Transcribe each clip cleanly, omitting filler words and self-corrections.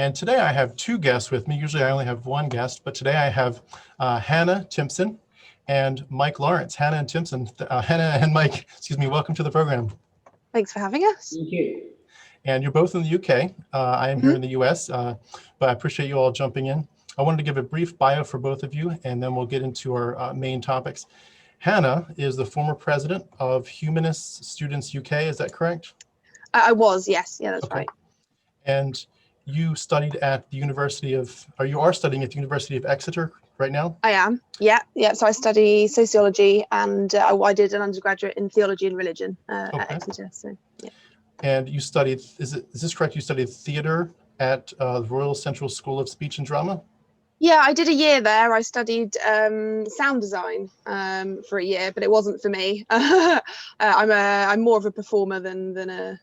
And today I have two guests with me. Usually I only have one guest, but today I have Hannah Timson and Mike Lawrence. Hannah and Timson, Hannah and Mike, excuse me, welcome to the program. Thanks for having us. Thank you. And you're both in the UK. I am here in the US, but I appreciate you all jumping in. I wanted to give a brief bio for both of you, and then we'll get into our main topics. Hannah is the former president of Humanist Students UK, is that correct? I was, yes. Yeah, that's right. And you studied at the University of, or you are studying at the University of Exeter right now? I am, yeah. So I study sociology, and I did an undergraduate in theology and religion at Exeter. So, yeah. And you studied, is this correct? You studied theater at the Royal Central School of Speech and Drama? Yeah, I did a year there. I studied sound design for a year, but it wasn't for me. I'm more of a performer than a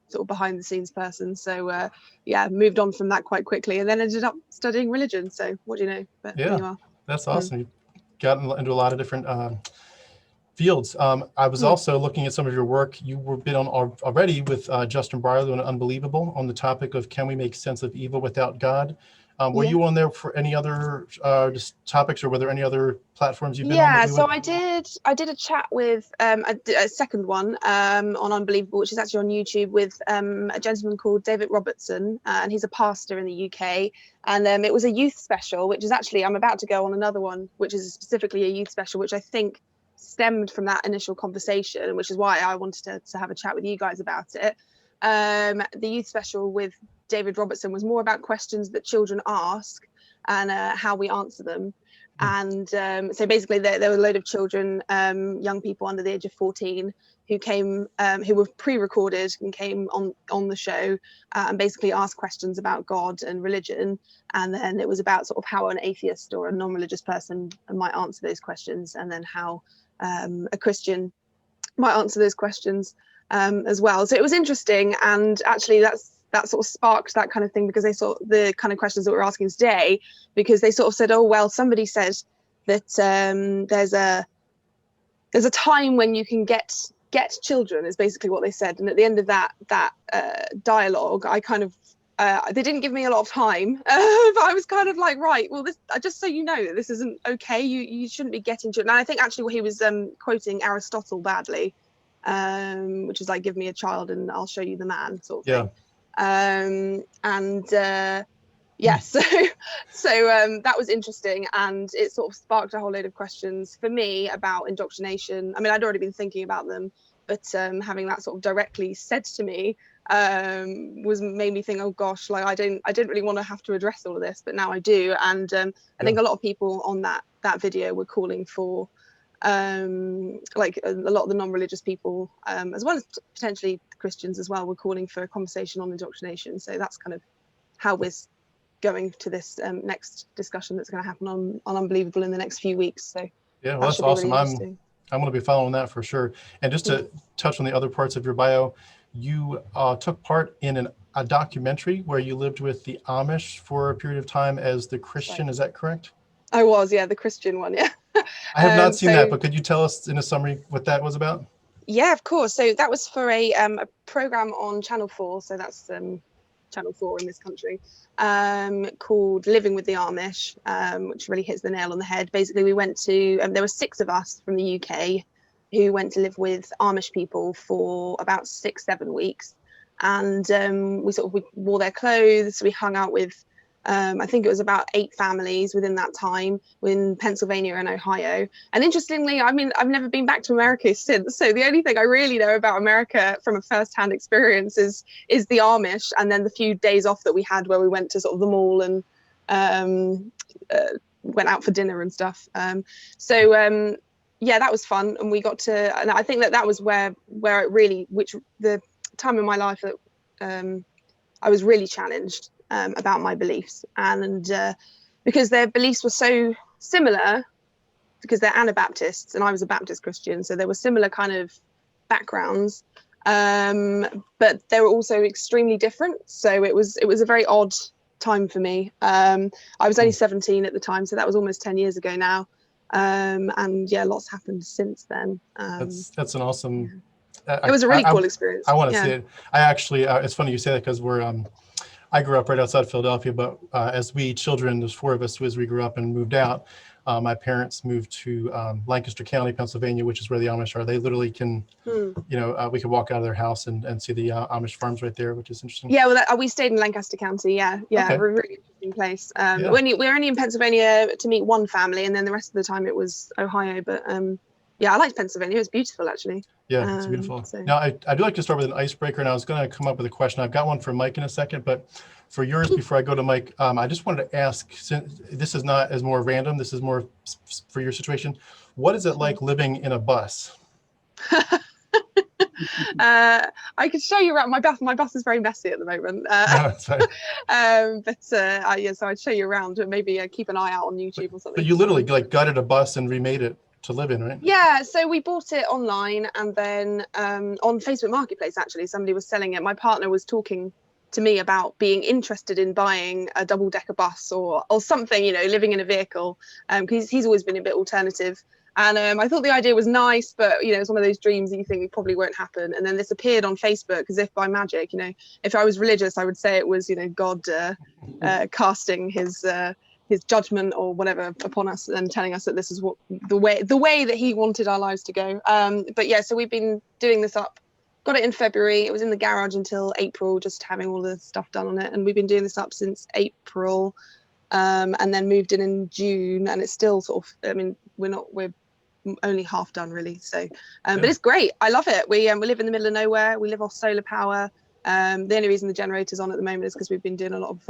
sort of behind the scenes person. So yeah, moved on from that quite quickly, and then ended up studying religion. So what do you know? But yeah, you are. That's awesome. You got into a lot of different fields. I was also looking at some of your work. You were been on already with Justin Barlow and Unbelievable on the topic of can we make sense of evil without God? Were you on there for any other just topics, or were there any other platforms you've been on? Yeah, so I did a chat with a second one on Unbelievable, which is actually on YouTube, with a gentleman called David Robertson, and he's a pastor in the UK. And it was a youth special, which is actually, I'm about to go on another one, which is specifically a youth special, which I think stemmed from that initial conversation, which is why I wanted to have a chat with you guys about it. The youth special with David Robertson was more about questions that children ask and how we answer them. And so basically there were a load of children, young people under the age of 14 who came, who were pre-recorded and came on the show and basically asked questions about God and religion. And then it was about sort of how an atheist or a non-religious person might answer those questions, and then how a Christian might answer those questions as well. So it was interesting, and actually that sort of sparked that kind of thing, because they saw the kind of questions that we're asking today, because they sort of said, oh, well, somebody said that there's a time when you can get children, is basically what they said. And at the end of that dialogue, I kind of they didn't give me a lot of time, but I was kind of like, right, well, this, just so you know that this isn't okay, you shouldn't be getting children. And I think actually he was quoting Aristotle badly, which is like, give me a child and I'll show you the man, sort of thing. Yeah, so that was interesting, and it sort of sparked a whole load of questions for me about indoctrination. I mean, I'd already been thinking about them, but having that sort of directly said to me made me think, oh gosh, like I didn't really want to have to address all of this, but now I do. And I think a lot of people on that video were calling for like a lot of the non-religious people, as well as potentially Christians as well, were calling for a conversation on indoctrination. So that's kind of how we're going to this next discussion that's going to happen on Unbelievable in the next few weeks. So yeah, well, that's awesome. Really I'm going to be following that for sure. And just to touch on the other parts of your bio, you took part in a documentary where you lived with the Amish for a period of time as the Christian. Is that correct? I was, yeah, the Christian one, yeah. I have not seen that, but could you tell us in a summary what that was about? Yeah, of course. So that was for a program on Channel 4. So that's Channel 4 in this country, called Living with the Amish, which really hits the nail on the head. Basically, we went to, there were 6 of us from the UK who went to live with Amish people for about 6-7 weeks. And we wore their clothes. We hung out with, I think it was about 8 families within that time in Pennsylvania and Ohio. And interestingly, I mean, I've never been back to America since. So the only thing I really know about America from a first-hand experience is the Amish, and then the few days off that we had where we went to sort of the mall and went out for dinner and stuff. Yeah, that was fun. And we got to, and I think that was where it really, which the time in my life that I was really challenged about my beliefs, and because their beliefs were so similar, because they're Anabaptists and I was a Baptist Christian, so there were similar kind of backgrounds, but they were also extremely different. So it was a very odd time for me. I was only 17 at the time, so that was almost 10 years ago now, and yeah, lots happened since then. That's an awesome. It was a really cool experience. I want to see it. I actually, it's funny you say that, because I grew up right outside Philadelphia, but as we children, there's 4 of us as we grew up and moved out. My parents moved to Lancaster County, Pennsylvania, which is where the Amish are. They literally can, we could walk out of their house and see the Amish farms right there, which is interesting. Yeah, well, we stayed in Lancaster County. Yeah, Okay. a really interesting place. We were only in Pennsylvania to meet one family, and then the rest of the time it was Ohio. But yeah, I liked Pennsylvania. It was beautiful, actually. Yeah, it's beautiful. So. Now, I do like to start with an icebreaker, and I was going to come up with a question. I've got one for Mike in a second, but for yours, before I go to Mike, I just wanted to ask, since this is not as more random, this is more for your situation. What is it like living in a bus? I could show you around. My bus is very messy at the moment. So I'd show you around, and maybe keep an eye out on YouTube or something. But you literally like gutted a bus and remade it to live in, right? Yeah, so we bought it online, and then on Facebook Marketplace, actually, somebody was selling it. My partner was talking to me about being interested in buying a double-decker bus or something, living in a vehicle, because he's always been a bit alternative. And I thought the idea was nice, but it's one of those dreams that you think it probably won't happen. And then this appeared on Facebook as if by magic. If I was religious, I would say it was God casting his judgment or whatever upon us and telling us that this is what the way that he wanted our lives to go. But yeah, so we've been doing this up. Got it in February. It was in the garage until April, just having all the stuff done on it. And we've been doing this up since April, and then moved in June. And it's still sort of, we're only half done really. So, but it's great. I love it. We live in the middle of nowhere. We live off solar power. The only reason the generator's on at the moment is because we've been doing a lot of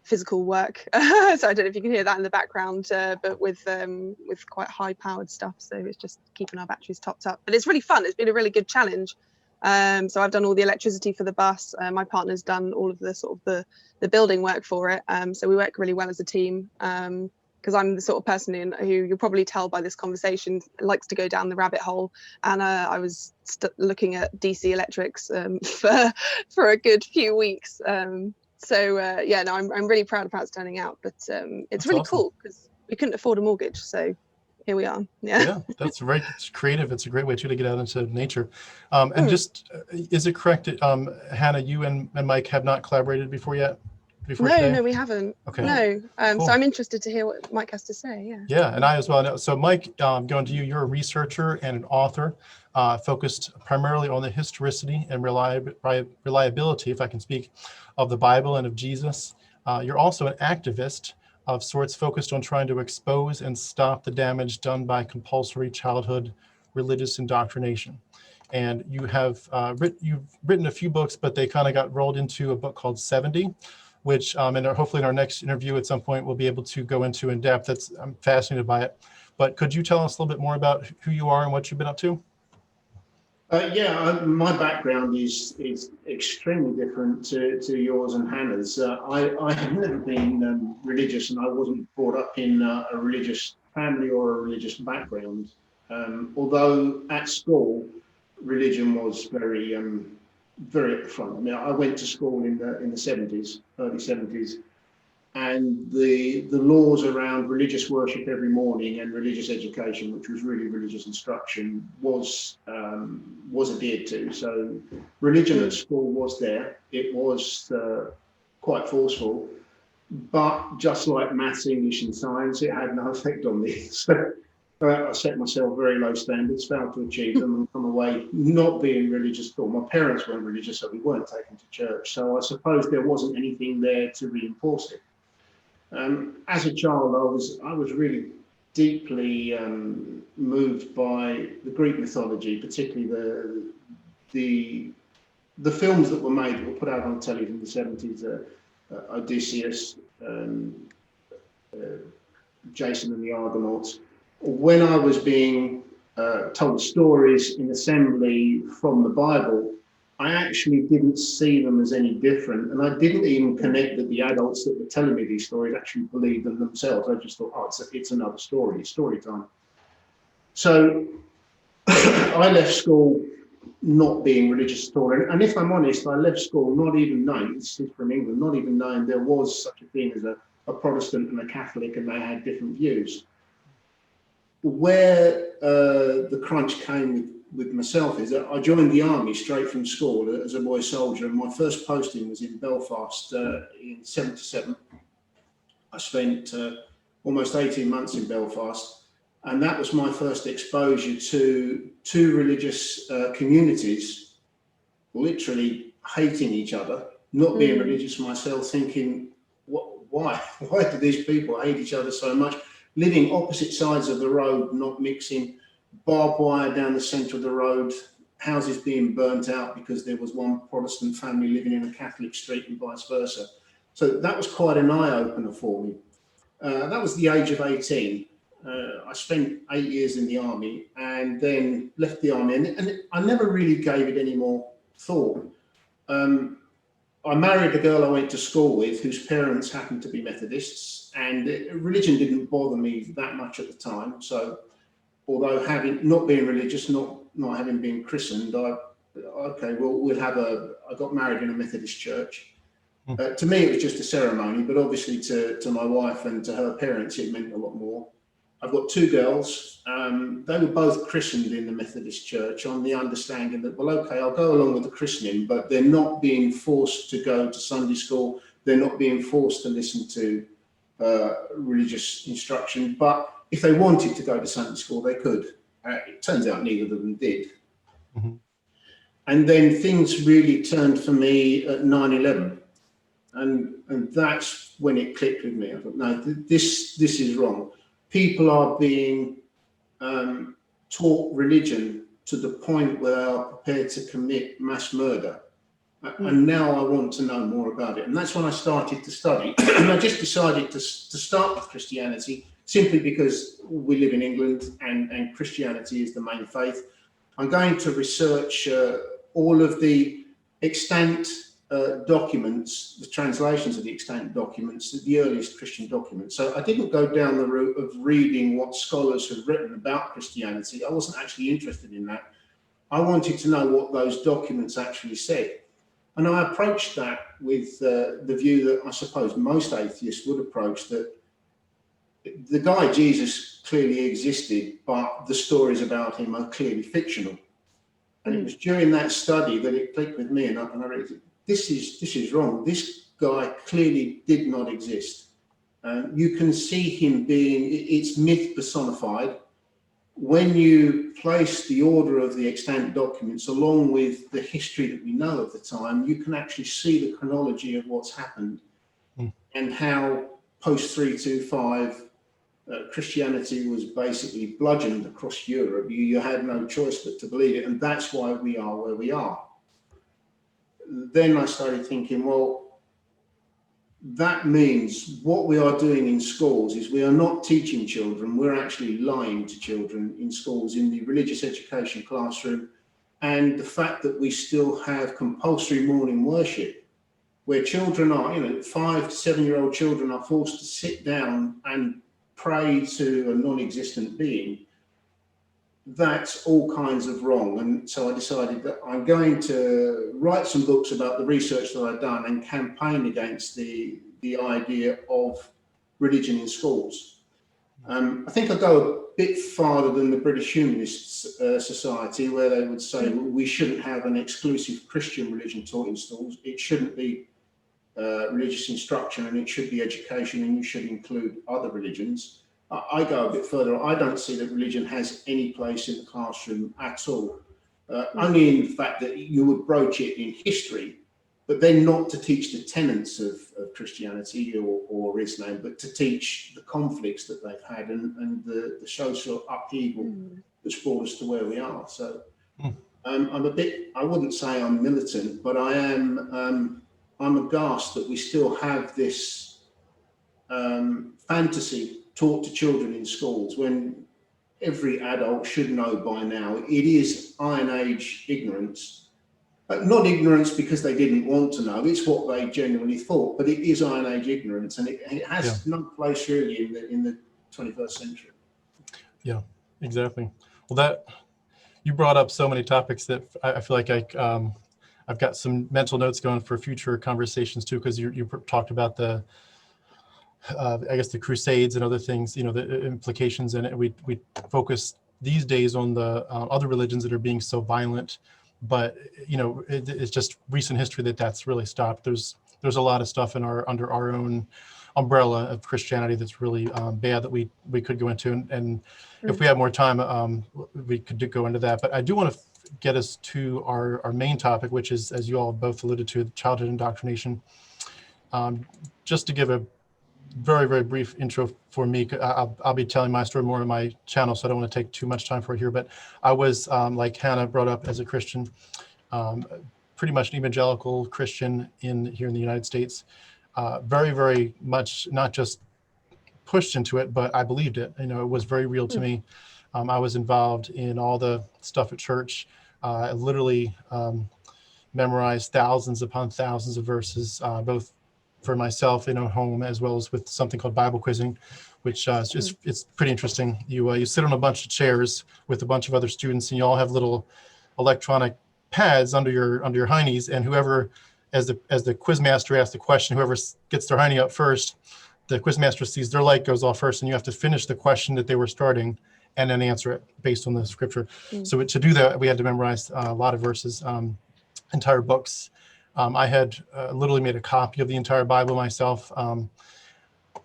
physical work. So I don't know if you can hear that in the background, but with quite high powered stuff. So it's just keeping our batteries topped up. But it's really fun. It's been a really good challenge. So I've done all the electricity for the bus. My partner's done all of the sort of the building work for it. So we work really well as a team. Because I'm the sort of person who you'll probably tell by this conversation likes to go down the rabbit hole, and I was looking at DC electrics for a good few weeks. I'm really proud of how it's turning out. But it's really awesome. Cool because we couldn't afford a mortgage, so here we are. Yeah, that's right. It's creative. It's a great way too to get out into nature. And just is it correct that Hannah, you and Mike have not collaborated before yet? No, we haven't. Okay. No. Cool. So I'm interested to hear what Mike has to say. Yeah. Yeah, and I as well. So Mike, going to you, you're a researcher and an author focused primarily on the historicity and reliability, if I can speak, of the Bible and of Jesus. You're also an activist of sorts focused on trying to expose and stop the damage done by compulsory childhood religious indoctrination. And you have you've written a few books, but they kind of got rolled into a book called 70. Which and hopefully in our next interview at some point we'll be able to go into in depth. I'm fascinated by it. But could you tell us a little bit more about who you are and what you've been up to? My background is extremely different to yours and Hannah's. I have never been religious, and I wasn't brought up in a religious family or a religious background. Although at school, religion was very at the front. I mean, I went to school in the 70s, early 70s, and the laws around religious worship every morning and religious education, which was really religious instruction, was adhered to. So religion at school was there. It was quite forceful, but just like maths, English and science, it had no effect on me. So I set myself very low standards, failed to achieve them, and come away not being religious at all. My parents weren't religious, so we weren't taken to church. So I suppose there wasn't anything there to reinforce it. As a child, I was really deeply moved by the Greek mythology, particularly the films that were made, that were put out on telly in the 70s, Odysseus, Jason and the Argonauts. When I was being told stories in assembly from the Bible, I actually didn't see them as any different. And I didn't even connect that the adults that were telling me these stories actually believed them themselves. I just thought, it's another story, it's story time. So I left school not being religious at all. And if I'm honest, I left school not even knowing, this is from England, not even knowing there was such a thing as a Protestant and a Catholic, and they had different views. where the crunch came with myself is that I joined the army straight from school as a boy soldier, and my first posting was in Belfast in '77. I spent almost 18 months in Belfast, and that was my first exposure to two religious communities literally hating each other, not being religious myself, thinking, why do these people hate each other so much? Living opposite sides of the road, not mixing, barbed wire down the centre of the road, houses being burnt out because there was one Protestant family living in a Catholic street and vice versa. So that was quite an eye-opener for me. That was the age of 18. I spent 8 years in the army and then left the army, and I never really gave it any more thought. I married a girl I went to school with whose parents happened to be Methodists, and religion didn't bother me that much at the time. So although not being religious, not having been christened, I got married in a Methodist church. To me, it was just a ceremony, but obviously to my wife and to her parents, it meant a lot more. I've got two girls. They were both christened in the Methodist church on the understanding that, well, okay, I'll go along with the christening, but they're not being forced to go to Sunday school. They're not being forced to listen to religious instruction. But if they wanted to go to Sunday school, they could. It turns out neither of them did. Mm-hmm. And then things really turned for me at 9/11. And that's when it clicked with me. I thought, no, this is wrong. People are being taught religion to the point where they are prepared to commit mass murder. And now I want to know more about it. And that's when I started to study. And I just decided to start with Christianity simply because we live in England and Christianity is the main faith. I'm going to research all of the extant documents, the translations of the extant documents, the earliest Christian documents. So I didn't go down the route of reading what scholars had written about Christianity. I wasn't actually interested in that. I wanted to know what those documents actually said. And I approached that with the view that I suppose most atheists would approach, that the guy Jesus clearly existed, but the stories about him are clearly fictional. And it was during that study that it clicked with me, and I realized, this is wrong. This guy clearly did not exist. You can see him it's myth personified. When you place the order of the extant documents along with the history that we know of the time, you can actually see the chronology of what's happened and how post-325 Christianity was basically bludgeoned across Europe. You had no choice but to believe it, and that's why we are where we are. Then I started thinking, well, that means what we are doing in schools is we are not teaching children, we're actually lying to children in schools, in the religious education classroom. And the fact that we still have compulsory morning worship, where children are, 5 to 7-year-old children are forced to sit down and pray to a non-existent being, that's all kinds of wrong. And so I decided that I'm going to write some books about the research that I've done and campaign against the idea of religion in schools. I think I go a bit farther than the British Humanist Society, where they would say, well, we shouldn't have an exclusive Christian religion taught in schools. It shouldn't be religious instruction, and it should be education, and you should include other religions. I go a bit further. I don't see that religion has any place in the classroom at all. Only in the fact that you would broach it in history, but then not to teach the tenets of Christianity or Islam, but to teach the conflicts that they've had and the social upheaval that's brought us to where we are. So I'm a bit, I wouldn't say I'm militant, but I am, I'm aghast that we still have this fantasy taught to children in schools when every adult should know by now it is Iron Age ignorance. Not ignorance because they didn't want to know, it's what they genuinely thought, but it is Iron Age ignorance, and it has no place really in the 21st century. Yeah, exactly. Well, that you brought up so many topics that I feel like I've got some mental notes going for future conversations too, because you talked about the I guess the Crusades and other things, the implications in it. We focus these days on the other religions that are being so violent, but it's just recent history that's really stopped. There's a lot of stuff under our own umbrella of Christianity that's really bad that we could go into, and if we have more time, we could go into that. But I do want to get us to our main topic, which is, as you all both alluded to, childhood indoctrination. Just to give a very, very brief intro for me, I'll be telling my story more on my channel, so I don't want to take too much time for it here. But I was, like Hannah, brought up as a Christian, pretty much an evangelical Christian here in the United States. Very, very much not just pushed into it, but I believed it. It was very real to me. I was involved in all the stuff at church. I literally memorized thousands upon thousands of verses, both for myself in a home as well as with something called Bible quizzing, which it's pretty interesting. You sit on a bunch of chairs with a bunch of other students, and you all have little electronic pads under your heinies, and whoever, as the quiz master asks the question, whoever gets their hiney up first, the quiz master sees their light goes off first, and you have to finish the question that they were starting and then answer it based on the scripture. So to do that, we had to memorize a lot of verses, entire books. I had literally made a copy of the entire Bible myself.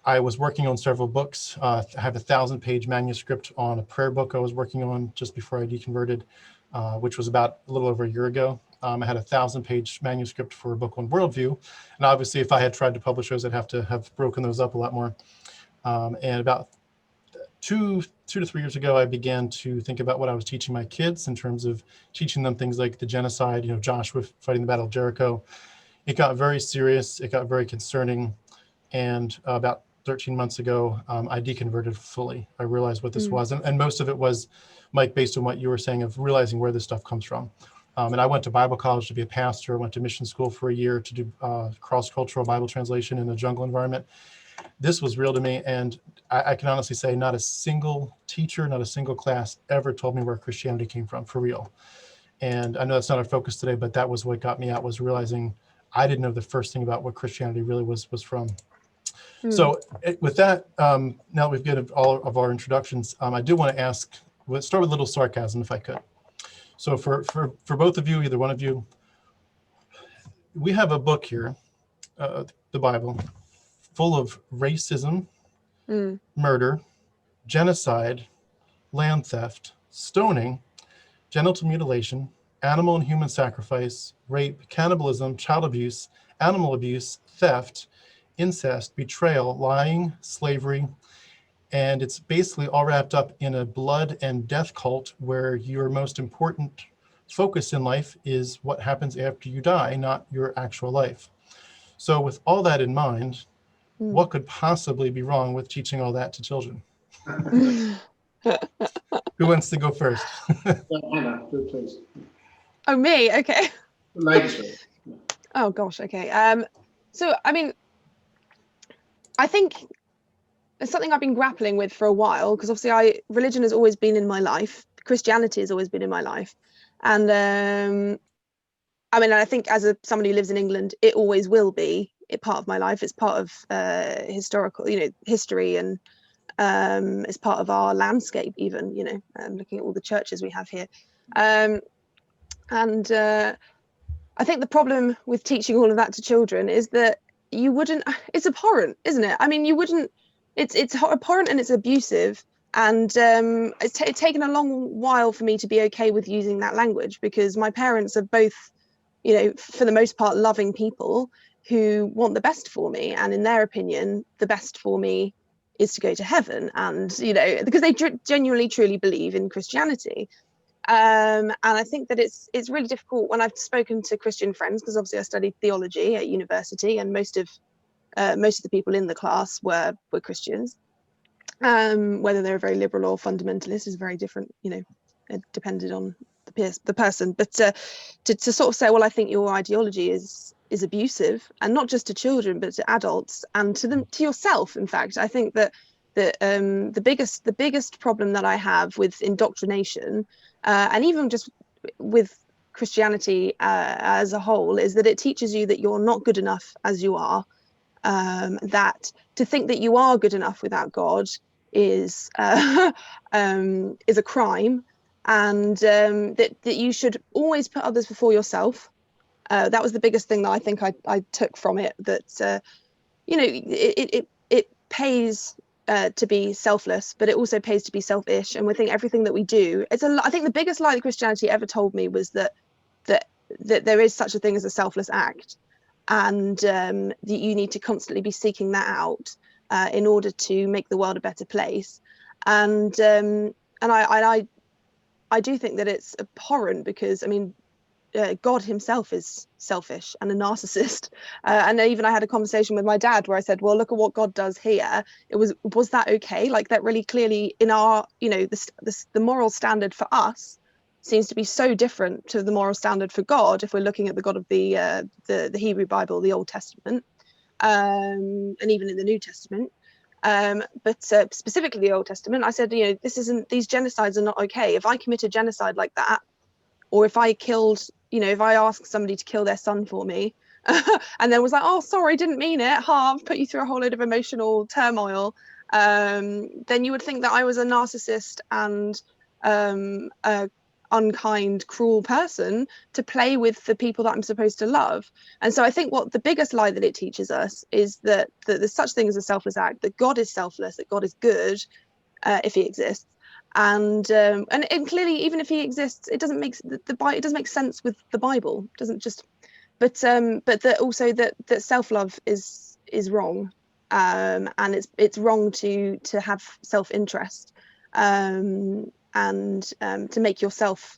I was working on several books. I have a 1,000-page manuscript on a prayer book I was working on just before I deconverted, which was about a little over a year ago. I had a 1,000-page manuscript for a book on worldview. And obviously, if I had tried to publish those, I'd have to have broken those up a lot more. And about two to 3 years ago, I began to think about what I was teaching my kids in terms of teaching them things like the genocide, Joshua fighting the Battle of Jericho. It got very serious. It got very concerning. And about 13 months ago, I deconverted fully. I realized what this was. And most of it was, Mike, based on what you were saying, of realizing where this stuff comes from. And I went to Bible college to be a pastor. I went to mission school for a year to do cross-cultural Bible translation in a jungle environment. This was real to me, and I can honestly say not a single teacher, not a single class ever told me where Christianity came from, for real. And I know that's not our focus today, but that was what got me out, was realizing I didn't know the first thing about what Christianity really was from. So with that, now that we've given all of our introductions, I do want to ask, let's start with a little sarcasm if I could. So for both of you, either one of you, we have a book here, the Bible, full of racism, murder, genocide, land theft, stoning, genital mutilation, animal and human sacrifice, rape, cannibalism, child abuse, animal abuse, theft, incest, betrayal, lying, slavery, and it's basically all wrapped up in a blood and death cult where your most important focus in life is what happens after you die, not your actual life. So with all that in mind, what could possibly be wrong with teaching all that to children? Who wants to go first? Anna, please. Oh, me? Okay. Ladies first. Oh, gosh. Okay. So, I mean, I think it's something I've been grappling with for a while, because obviously religion has always been in my life. Christianity has always been in my life. And I mean, I think as somebody who lives in England, it always will be part of my life. It's part of historical, history, and it's part of our landscape even, looking at all the churches we have here. And I think the problem with teaching all of that to children is that it's abhorrent, isn't it? I mean, it's abhorrent and it's abusive. And it's taken a long while for me to be okay with using that language, because my parents are both, for the most part, loving people who want the best for me. And in their opinion, the best for me is to go to heaven. And, because they genuinely, truly believe in Christianity. And I think that it's really difficult when I've spoken to Christian friends, because obviously I studied theology at university, and most of the people in the class were Christians. Whether they're very liberal or fundamentalist is very different, it depended on the person. But to sort of say, well, I think your ideology is abusive, and not just to children, but to adults and to yourself. In fact, I think that the biggest problem that I have with indoctrination, and even just with Christianity as a whole, is that it teaches you that you're not good enough as you are. that to think that you are good enough without God is a crime, and that you should always put others before yourself. That was the biggest thing that I think I took from it, that it pays to be selfless, but it also pays to be selfish. And we think everything that we do, I think the biggest lie that Christianity ever told me was that there is such a thing as a selfless act, and that you need to constantly be seeking that out in order to make the world a better place. And I do think that it's abhorrent, because I mean, God himself is selfish and a narcissist. And even I had a conversation with my dad where I said, well, look at what God does here. Was that okay? Like, that really clearly in our, the moral standard for us seems to be so different to the moral standard for God if we're looking at the God of the Hebrew Bible, the Old Testament, and even in the New Testament. But specifically the Old Testament, I said, these genocides are not okay. If I commit a genocide like that, or if I killed, if I asked somebody to kill their son for me, and then was like, oh, sorry, didn't mean it, put you through a whole load of emotional turmoil, then you would think that I was a narcissist and a unkind, cruel person to play with the people that I'm supposed to love. And so I think what the biggest lie that it teaches us is that there's such thing as a selfless act, that God is selfless, that God is good, if he exists. And clearly, even if he exists, it doesn't make it doesn't make sense with the Bible. It doesn't just, but that also that self-love is wrong, and it's wrong to have self-interest, and to make yourself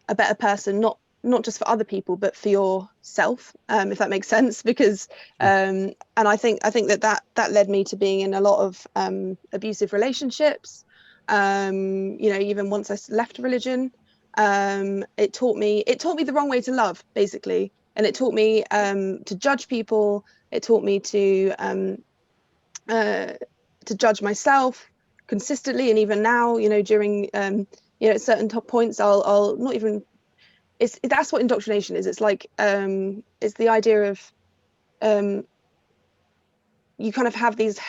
a better person, not just for other people, but for yourself, if that makes sense. Because and I think that led me to being in a lot of abusive relationships. Even once I left religion, it taught me the wrong way to love, basically, and it taught me to judge people. It taught me to judge myself consistently, and even now, during at certain top points, I'll not even. That's what indoctrination is. It's like it's the idea of you kind of have these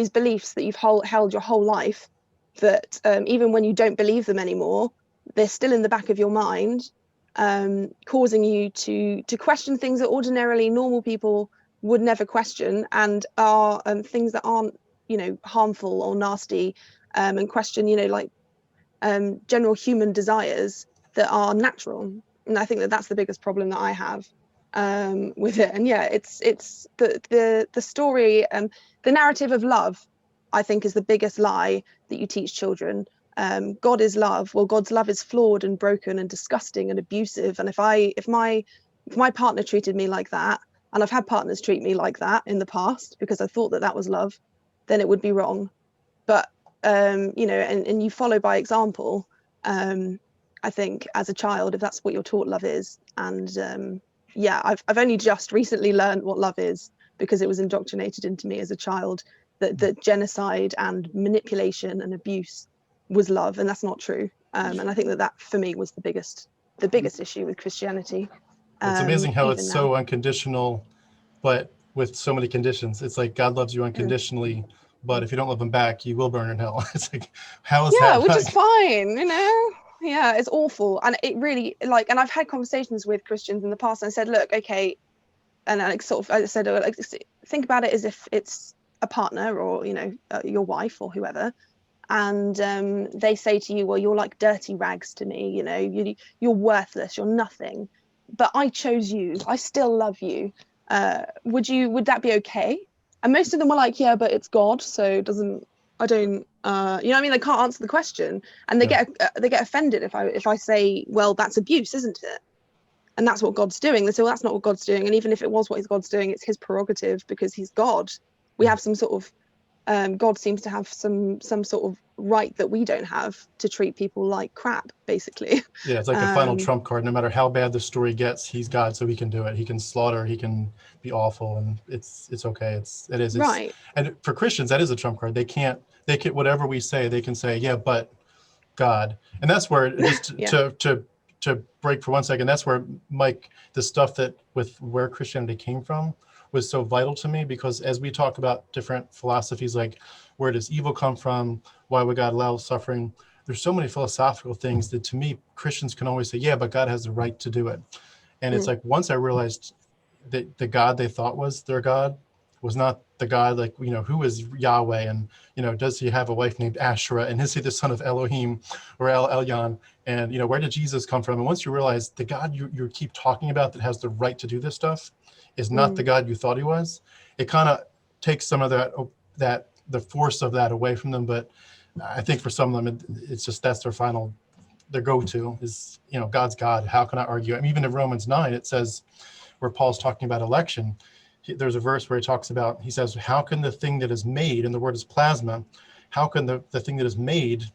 beliefs that you've held your whole life, that even when you don't believe them anymore, they're still in the back of your mind, causing you to question things that ordinarily normal people would never question, and are things that aren't harmful or nasty, and question general human desires that are natural. And I think that that's the biggest problem that I have with it. And yeah, it's the story, the narrative of love, I think, is the biggest lie that you teach children. God is love. Well, God's love is flawed and broken and disgusting and abusive. And if my partner treated me like that, and I've had partners treat me like that in the past because I thought that was love, then it would be wrong. But and you follow by example. I think as a child, if that's what you're taught love is. And I've only just recently learned what love is, because it was indoctrinated into me as a child that genocide and manipulation and abuse was love, and that's not true. And I think that for me was the biggest issue with Christianity. It's amazing how it's now. so unconditional, but with so many conditions. It's like God loves you unconditionally, but if you don't love him back, you will burn in hell. It's like, how is that? Yeah, which is fine, Yeah, it's awful. And it really, and I've had conversations with Christians in the past, and I said, look, okay, and I said, think about it as if it's a partner, or your wife or whoever, and they say to you, well, you're like dirty rags to me, you're worthless, you're nothing, but I chose you, I still love you, would that be okay? And most of them were like, yeah, but it's God, so it doesn't, I don't, they can't answer the question, and they get offended if I say, well, that's abuse, isn't it? And that's what God's doing. They say, well, that's not what God's doing. And even if it was what God's doing, it's his prerogative, because he's God. We have some sort of God seems to have some sort of right that we don't have, to treat people like crap, basically. Yeah, it's like the final trump card. No matter how bad the story gets, he's God, so he can do it. He can slaughter, he can be awful, and it's okay. It is right. And for Christians, that is a trump card. They can whatever we say, they can say, yeah, but God. And that's where just to break for 1 second, that's where, Mike, the stuff that with where Christianity came from was so vital to me, because as we talk about different philosophies, like where does evil come from, why would God allow suffering, there's so many philosophical things that to me Christians can always say, yeah, but God has the right to do it. And it's like, once I realized that the God they thought was their God was not the God, like, you know, who is Yahweh, and, you know, does he have a wife named Asherah, and is he the son of Elohim or Elyon, and, you know, where did Jesus come from? And once you realize the God you keep talking about that has the right to do this stuff is not the God you thought he was, it kind of takes some of that the force of that away from them. But I think for some of them, it's just, that's their go-to is, you know, God's God. How can I argue? I mean, even in Romans 9, it says, where Paul's talking about election, there's a verse where he says, how can the thing that is made, and the word is plasma, how can the thing that is made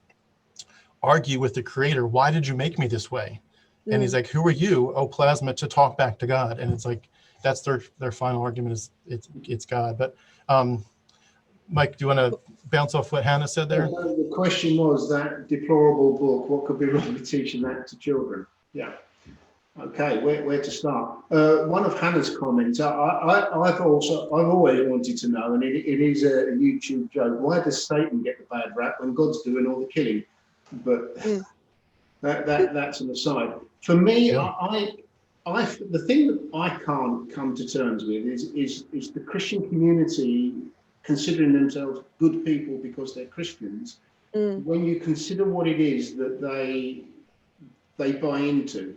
argue with the creator? Why did you make me this way? And he's like, who are you, oh plasma, to talk back to God? And it's like, that's their final argument, is it's God. But Mike, do you want to bounce off what Hannah said there? The question was, that deplorable book, what could be wrong with teaching that to children? Yeah. Okay, where to start? One of Hannah's comments, I've always wanted to know, and it is a YouTube joke, why does Satan get the bad rap when God's doing all the killing? But that's an aside. For me, yeah. The thing that I can't come to terms with is the Christian community considering themselves good people because they're Christians. When you consider what it is that they buy into,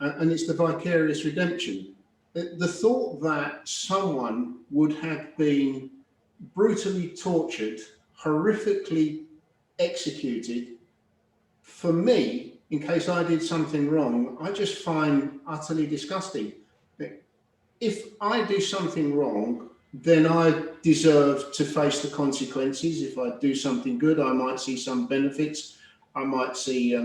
and it's the vicarious redemption. The thought that someone would have been brutally tortured, horrifically executed, for me, in case I did something wrong, I just find utterly disgusting. If I do something wrong, then I deserve to face the consequences. If I do something good, I might see some benefits. I might see,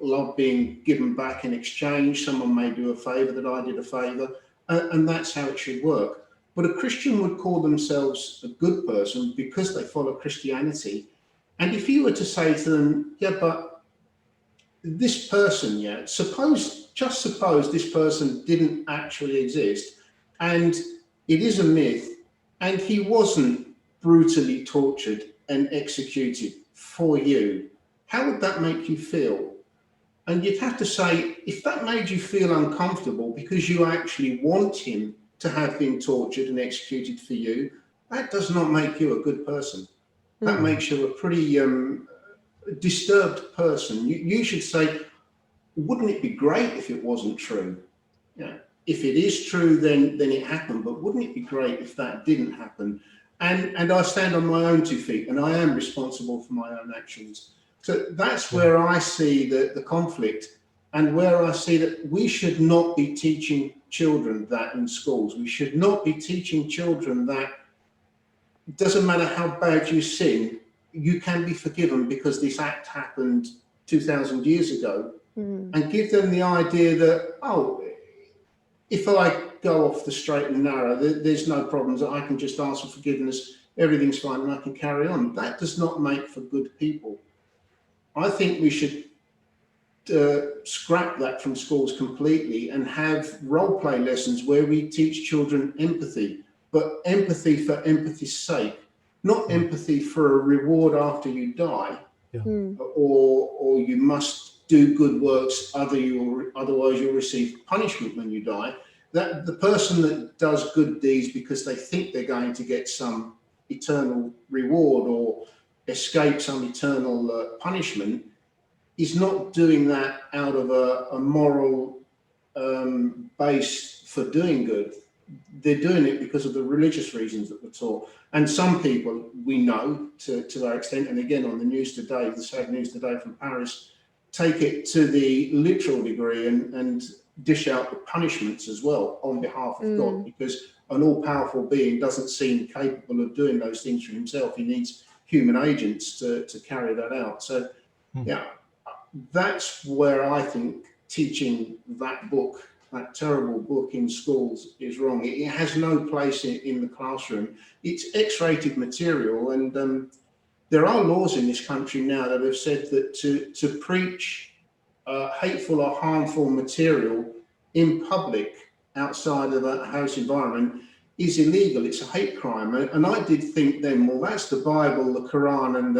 love being given back in exchange. Someone may do a favor that I did a favor, and that's how it should work. But a Christian would call themselves a good person because they follow Christianity. And if you were to say to them, yeah, but this person, just suppose this person didn't actually exist, and it is a myth, and he wasn't brutally tortured and executed for you, how would that make you feel? And you'd have to say, if that made you feel uncomfortable because you actually want him to have been tortured and executed for you, that does not make you a good person. That makes you a pretty disturbed person. You should say, wouldn't it be great if it wasn't true? Yeah. If it is true, then it happened. But wouldn't it be great if that didn't happen? And I stand on my own 2 feet, and I am responsible for my own actions. So that's where I see the conflict, and where I see that we should not be teaching children that in schools. We should not be teaching children that it doesn't matter how bad you sin, you can be forgiven because this act happened 2,000 years ago, and give them the idea that, if I go off the straight and narrow, there's no problems, that I can just ask for forgiveness, everything's fine, and I can carry on. That does not make for good people. I think we should scrap that from schools completely and have role play lessons where we teach children empathy, but empathy for empathy's sake, not empathy for a reward after you die, or you must do good works, otherwise you'll receive punishment when you die. That the person that does good deeds because they think they're going to get some eternal reward or escape some eternal punishment is not doing that out of a moral base for doing good. They're doing it because of the religious reasons that were taught. And some people, we know to that extent, and again on the news today, the sad news today from Paris, take it to the literal degree and dish out the punishments as well on behalf of God, because an all-powerful being doesn't seem capable of doing those things for himself. He needs human agents to carry that out. So that's where I think teaching that book, that terrible book, in schools is wrong. It has no place in the classroom. It's X-rated material, and there are laws in this country now that have said that to preach hateful or harmful material in public outside of a house environment is illegal. It's a hate crime. And I did think then, well, that's the Bible, the Quran, and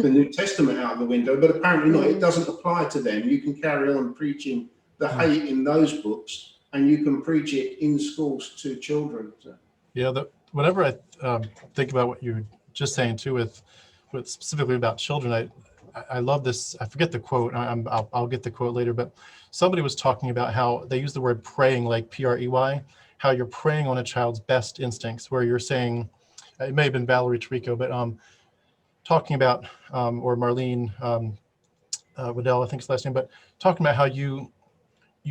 the New Testament out of the window. But apparently not. It doesn't apply to them. You can carry on preaching the hate in those books, and you can preach it in schools to children. So. Yeah, whenever I think about what you were just saying too, with specifically about children, I love this. I forget the quote. I'll get the quote later, but somebody was talking about how they use the word preying, like P-R-E-Y, how you're preying on a child's best instincts, where you're saying, it may have been Valerie Tarico, but talking about, or Marlene Waddell, I think is the last name, but talking about how you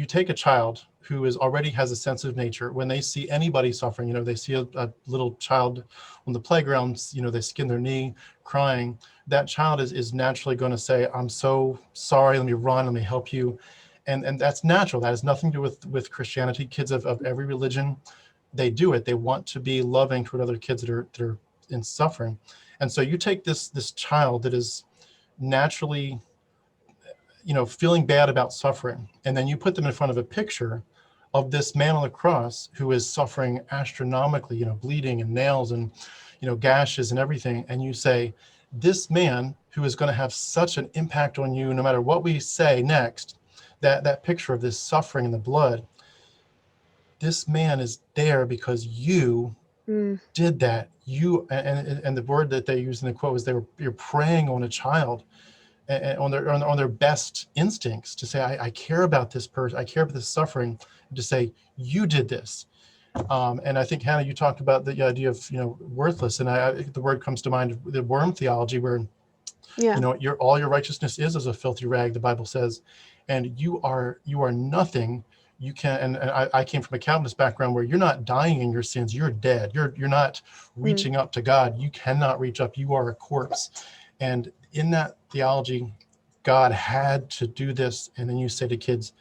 take a child who already has a sensitive nature. When they see anybody suffering, they see a little child on the playground, they skin their knee crying, that child is naturally going to say, I'm so sorry, let me run, let me help you. And that's natural. That has nothing to do with Christianity. Kids of every religion, they do it. They want to be loving toward other kids that are in suffering. And so you take this child that is naturally, feeling bad about suffering, and then you put them in front of a picture of this man on the cross who is suffering astronomically, bleeding and nails and, gashes and everything. And you say, this man who is going to have such an impact on you, no matter what we say next, that picture of this suffering and the blood, this man is there because you did that. You, and the word that they used in the quote was you're preying on a child, and on their best instincts, to say, I care about this person, I care about this suffering, to say, you did this. And I think, Hannah, you talked about the idea of, worthless, and the word comes to mind, the worm theology, where, all your righteousness is as a filthy rag, the Bible says, and you are nothing. You can, and I came from a Calvinist background where you're not dying in your sins, you're dead. You're not reaching up to God. You cannot reach up. You are a corpse. And in that theology, God had to do this. And then you say to kids,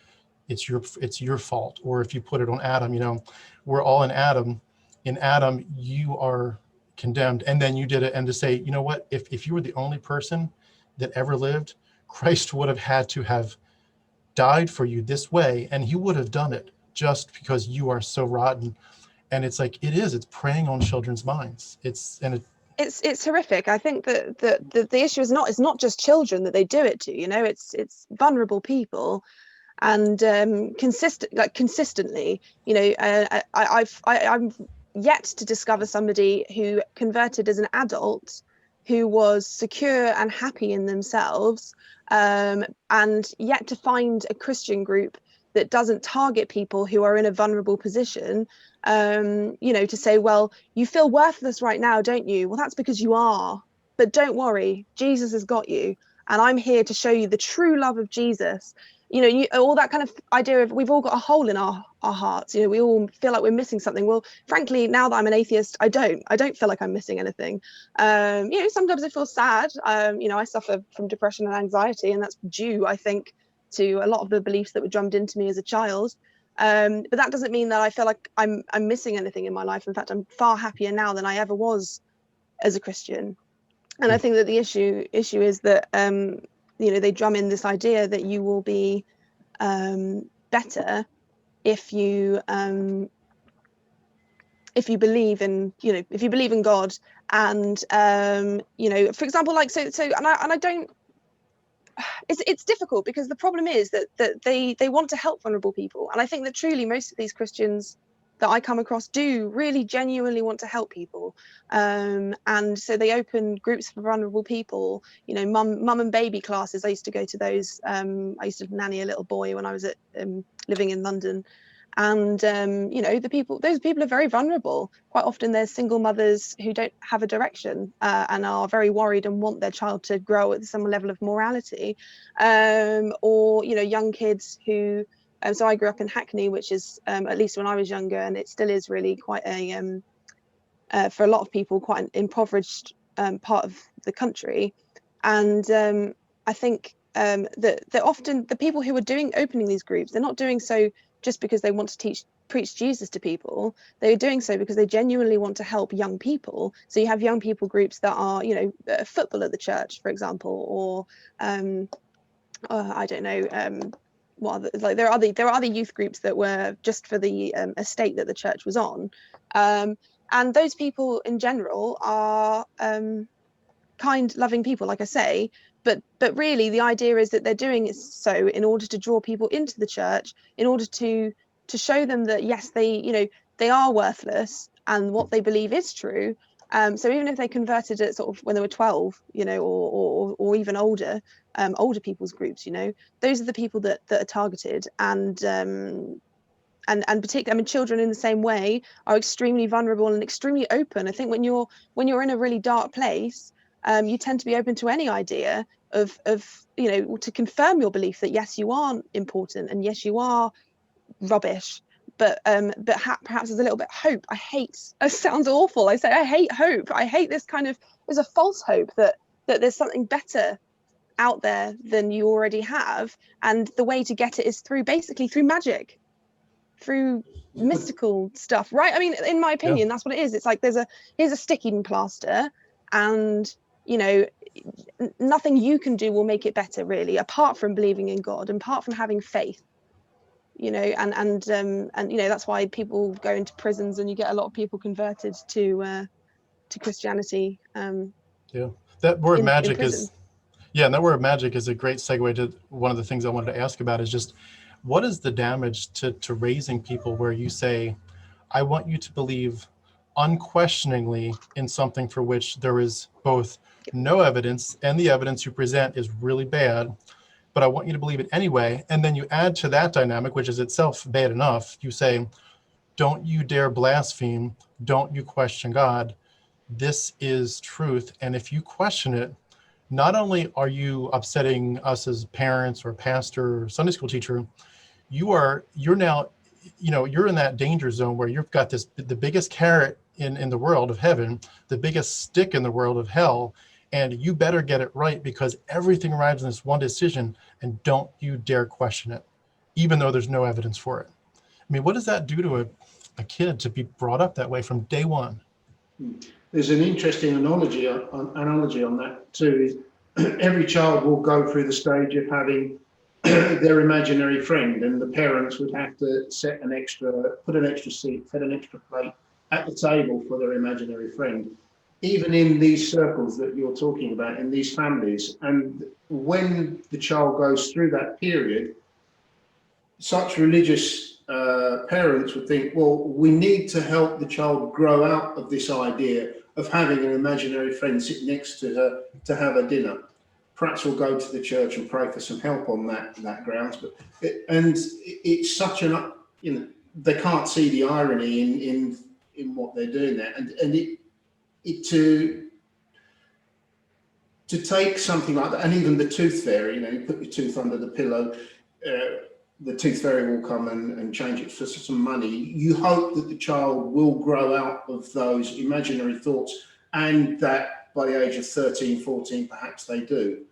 it's your fault. Or if you put it on Adam, we're all in Adam. In Adam, you are condemned. And then you did it. And to say, you know what, if you were the only person that ever lived, Christ would have had to have died for you this way, and he would have done it just because you are so rotten. And it's like, it's preying on children's minds. It's horrific. I think that the issue is not just children that they do it to, it's vulnerable people, and consistently, I'm yet to discover somebody who converted as an adult who was secure and happy in themselves, and yet to find a Christian group that doesn't target people who are in a vulnerable position, to say, well, you feel worthless right now, don't you? Well, that's because you are, but don't worry, Jesus has got you, and I'm here to show you the true love of Jesus. All that kind of idea of, we've all got a hole in our hearts, we all feel like we're missing something. Well, frankly, now that I'm an atheist, I don't feel like I'm missing anything. Sometimes I feel sad. I suffer from depression and anxiety, and that's due, I think, to a lot of the beliefs that were drummed into me as a child. But that doesn't mean that I feel like I'm missing anything in my life. In fact, I'm far happier now than I ever was as a Christian. And I think that the issue is that they drum in this idea that you will be better if you believe in God, and for example, like so and I don't. It's difficult, because the problem is that they want to help vulnerable people, and I think that truly most of these Christians that I come across do really genuinely want to help people, and so they open groups for vulnerable people, mum and baby classes. I used to go to those. I used to nanny a little boy when I was living in London, and those people are very vulnerable. Quite often they're single mothers who don't have a direction, and are very worried and want their child to grow at some level of morality, or young kids who so I grew up in Hackney, which is at least when I was younger, and it still is really quite a for a lot of people quite an impoverished part of the country. And I think that often the people who are opening these groups, they're not doing so just because they want to preach Jesus to people. They're doing so because they genuinely want to help young people. So you have young people groups that are, football at the church, for example, or I don't know, like there are other youth groups that were just for the estate that the church was on, and those people in general are kind, loving people, like I say, but really the idea is that they're doing it so in order to draw people into the church, in order to show them that yes, they are worthless and what they believe is true. So even if they converted at sort of when they were 12, or even older, older people's groups, those are the people that are targeted, and particularly, I mean, children in the same way are extremely vulnerable and extremely open. I think when you're in a really dark place, you tend to be open to any idea of to confirm your belief that yes, you are important and yes, you are rubbish, but perhaps there's a little bit of hope. It sounds awful. I say I hate hope. I hate this kind of, there's a false hope that there's something better out there than you already have, and the way to get it is basically through magic, through mystical stuff, right? I mean, in my opinion, that's what it is. It's like here's a sticking plaster, and nothing you can do will make it better, really, apart from believing in God and apart from having faith. And that's why people go into prisons and you get a lot of people converted to Christianity. That word magic is, and that word magic is a great segue to one of the things I wanted to ask about, is just what is the damage to raising people where you say, I want you to believe unquestioningly in something for which there is both no evidence and the evidence you present is really bad, but I want you to believe it anyway. And then you add to that dynamic, which is itself bad enough, you say, don't you dare blaspheme, don't you question God. This is truth. And if you question it, not only are you upsetting us as parents or pastor or Sunday school teacher, you're now, you're in that danger zone where you've got the biggest carrot in the world of heaven, the biggest stick in the world of hell, and you better get it right, because everything rides on this one decision, and don't you dare question it, even though there's no evidence for it. I mean, what does that do to a kid to be brought up that way from day one? There's an interesting analogy on that too. Every child will go through the stage of having their imaginary friend, and the parents would have to put an extra seat, set an extra plate at the table for their imaginary friend, even in these circles that you're talking about, in these families. And when the child goes through that period, such religious parents would think, well, we need to help the child grow out of this idea of having an imaginary friend sit next to her to have a dinner. Perhaps we'll go to the church and pray for some help on that grounds. But it's such an, they can't see the irony in what they're doing there, and to take something like that, and even the tooth fairy, you put your tooth under the pillow, the tooth fairy will come and change it for some money. You hope that the child will grow out of those imaginary thoughts, and that by the age of 13, 14, perhaps they do.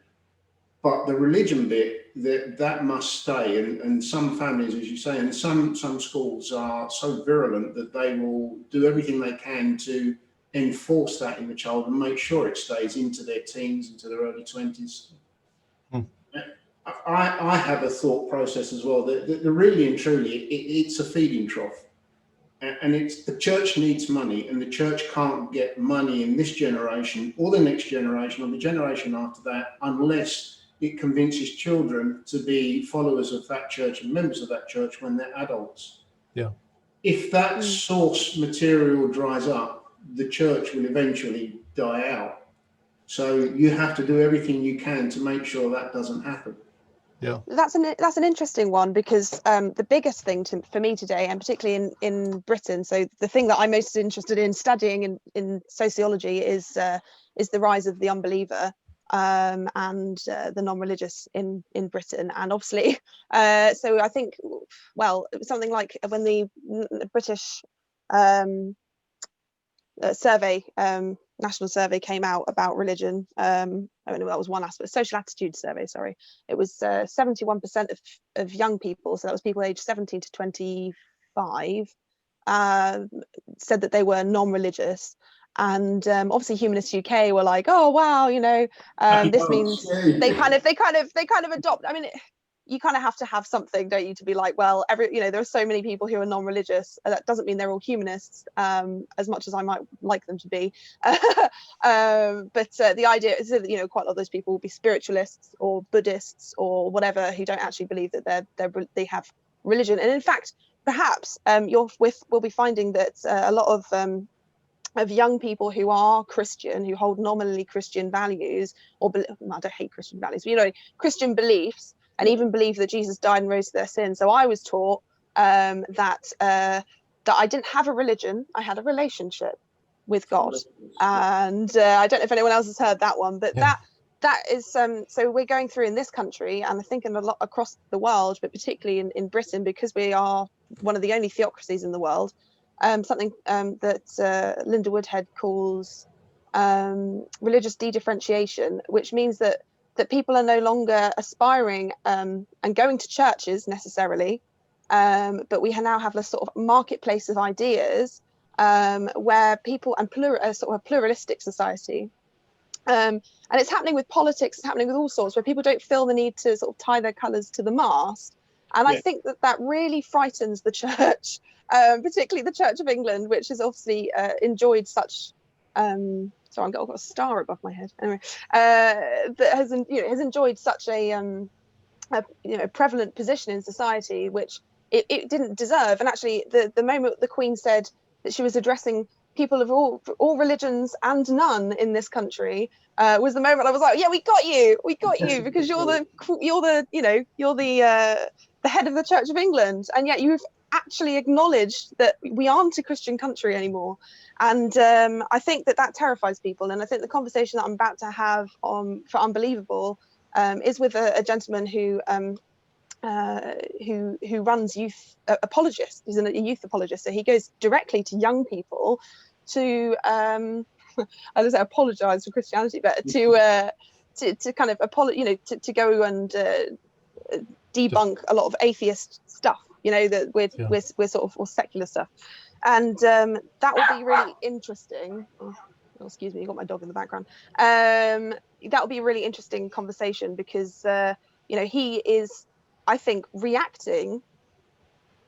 But the religion bit, that must stay. And some families, as you say, and some schools are so virulent that they will do everything they can to enforce that in the child and make sure it stays into their teens, into their early 20s. I have a thought process as well that really and truly it's a feeding trough, and the church needs money, and the church can't get money in this generation or the next generation or the generation after that unless it convinces children to be followers of that church and members of that church when they're adults. Yeah. If that source material dries up, the church will eventually die out. So you have to do everything you can to make sure that doesn't happen. Yeah, that's an interesting one, because the biggest thing for me today, and particularly in Britain, so the thing that I'm most interested in studying in sociology is the rise of the unbeliever and the non-religious in Britain. And obviously, so I think, well, it was something like when the British survey, national survey came out about religion. I mean, that was one aspect. Social attitude survey, sorry. It was 71% of young people, so that was people aged 17 to 25, said that they were non-religious. And obviously Humanists UK were like, oh wow, this means they kind of adopt. I mean, you kind of have to have something, don't you, to be like, well, there are so many people who are non-religious. That doesn't mean they're all humanists, as much as I might like them to be. But the idea is that, quite a lot of those people will be spiritualists or Buddhists or whatever, who don't actually believe that they have religion. And in fact, perhaps we'll be finding that a lot of young people who are Christian, who hold nominally Christian values, or I don't hate Christian values, but Christian beliefs, and even believe that Jesus died and rose to their sins. So I was taught that I didn't have a religion, I had a relationship with God. And I don't know if anyone else has heard that one, but that is so we're going through in this country, and I think in a lot across the world, but particularly in Britain, because we are one of the only theocracies in the world, something that Linda Woodhead calls religious de-differentiation, which means that people are no longer aspiring and going to churches necessarily, but we now have this sort of marketplace of ideas where people, and sort of a pluralistic society. And it's happening with politics, it's happening with all sorts, where people don't feel the need to sort of tie their colours to the mast. And I think that really frightens the church, particularly the Church of England, which has obviously enjoyed such so I've got a star above my head anyway, that has enjoyed such a prevalent position in society, which it didn't deserve. And actually the moment the Queen said that she was addressing people of all religions and none in this country, was the moment I was like, yeah, we got you, because you're the head of the Church of England, and yet you've actually acknowledged that we aren't a Christian country anymore. And I think that terrifies people. And I think the conversation that I'm about to have for Unbelievable is with a gentleman who runs youth apologists. He's a youth apologist, so he goes directly to young people to I don't say apologize for Christianity, but to kind of to go and debunk a lot of atheist stuff, that we're sort of, or secular stuff. And that would be really interesting. Oh, excuse me, you got my dog in the background. That would be a really interesting conversation, because he is, I think, reacting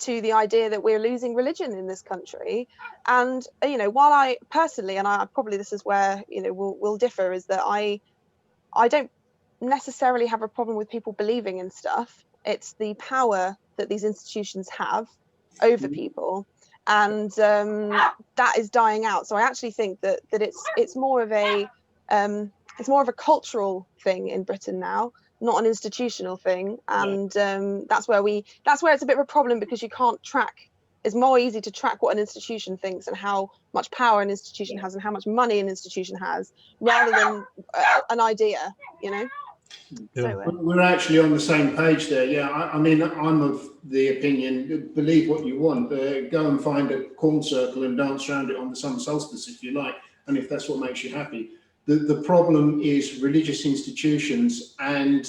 to the idea that we're losing religion in this country. And while I personally, and I probably, this is where we'll differ, is that I don't necessarily have a problem with people believing in stuff. It's the power that these institutions have over people, and that is dying out. So I actually think that it's more of a cultural thing in Britain now, not an institutional thing. And that's where it's a bit of a problem, because you can't track. It's more easy to track what an institution thinks and how much power an institution has and how much money an institution has, rather than an idea, So, we're actually on the same page there. Yeah, I mean, I'm of the opinion, believe what you want, go and find a corn circle and dance around it on the sun solstice if you like, and if that's what makes you happy. The problem is religious institutions and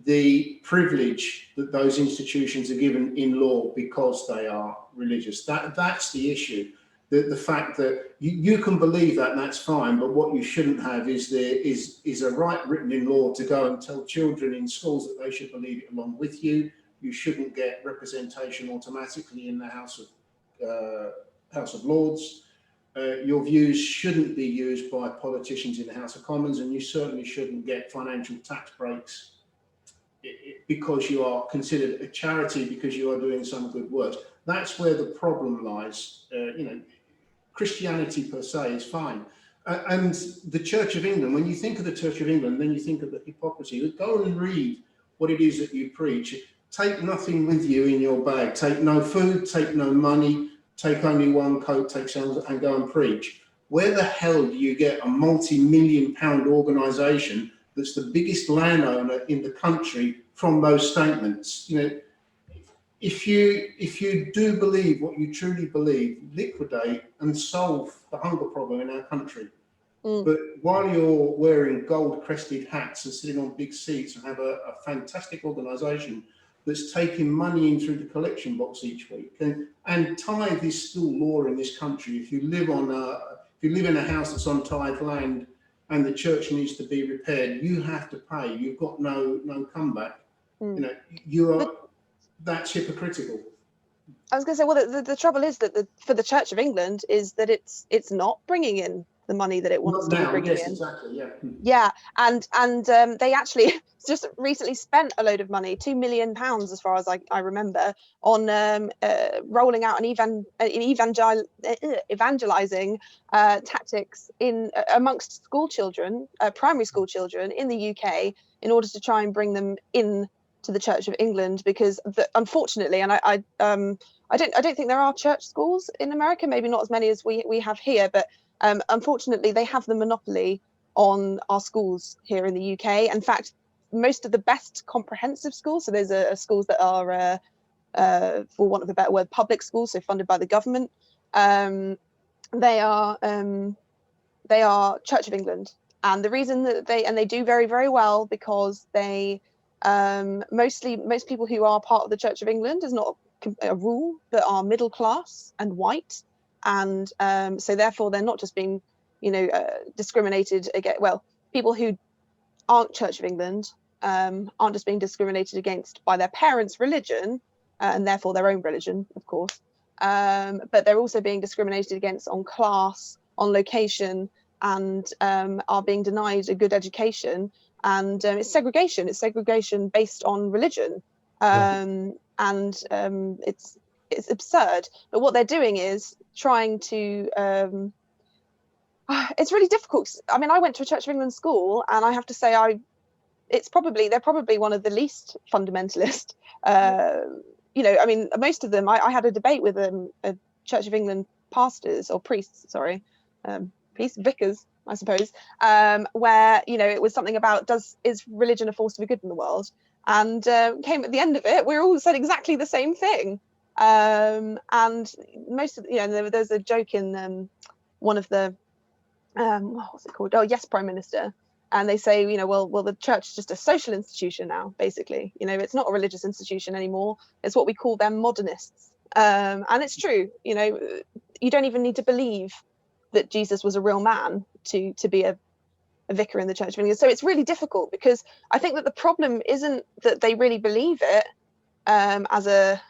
the privilege that those institutions are given in law because they are religious. That's the issue. The fact that you can believe that, and that's fine, but what you shouldn't have is a right written in law to go and tell children in schools that they should believe it along with you. You shouldn't get representation automatically in the House of Lords. Your views shouldn't be used by politicians in the House of Commons, and you certainly shouldn't get financial tax breaks because you are considered a charity because you are doing some good work. That's where the problem lies. Christianity per se is fine. And the Church of England, when you think of the Church of England, then you think of the hypocrisy. Go and read what it is that you preach. Take nothing with you in your bag. Take no food, take no money, take only one coat, take some, and go and preach. Where the hell do you get a multi-million-pound organisation that's the biggest landowner in the country from those statements? If you do believe what you truly believe, liquidate and solve the hunger problem in our country. But while you're wearing gold-crested hats and sitting on big seats and have a fantastic organisation that's taking money in through the collection box each week, and tithe is still law in this country. If you live in a house that's on tithe land and the church needs to be repaired, you have to pay. You've got no comeback. You know, you are, that's hypocritical. I was going to say, well, the trouble is that for the Church of England is that it's not bringing in the money that it wants Not to be now, bringing yes, in. exactly, yeah. Yeah, and they actually just recently spent a load of money, £2 million, as far as I remember, on rolling out an evangelizing tactics amongst school children, primary school children in the UK, in order to try and bring them in to the Church of England, because unfortunately, and I don't think there are church schools in America, maybe not as many as we have here, but unfortunately they have the monopoly on our schools here in the UK. In fact, most of the best comprehensive schools, so there's schools that are for want of a better word, public schools, so funded by the government, they are Church of England. And the reason that they do very, very well, because they most people who are part of the Church of England, is not a rule, but are middle class and white, and so therefore they're not just being discriminated against. Well, people who aren't Church of England aren't just being discriminated against by their parents' religion, and therefore their own religion, of course, but they're also being discriminated against on class, on location, and are being denied a good education. And it's segregation based on religion, and it's absurd. But what they're doing is trying to it's really difficult. I mean, I went to a Church of England school, and I have to say they're probably one of the least fundamentalist. I mean, most of them, I had a debate with a Church of England pastors, or priests, sorry, vicars, I suppose, where, it was something about, is religion a force to be good in the world? And came at the end of it, we all said exactly the same thing. And most of, there's a joke in one of the, what's it called? Oh, Yes, Prime Minister. And they say, well, the church is just a social institution now, basically. It's not a religious institution anymore. It's what we call them modernists. And it's true. You don't even need to believe that Jesus was a real man to be a vicar in the Church of England. So it's really difficult, because I think that the problem isn't that they really believe it as a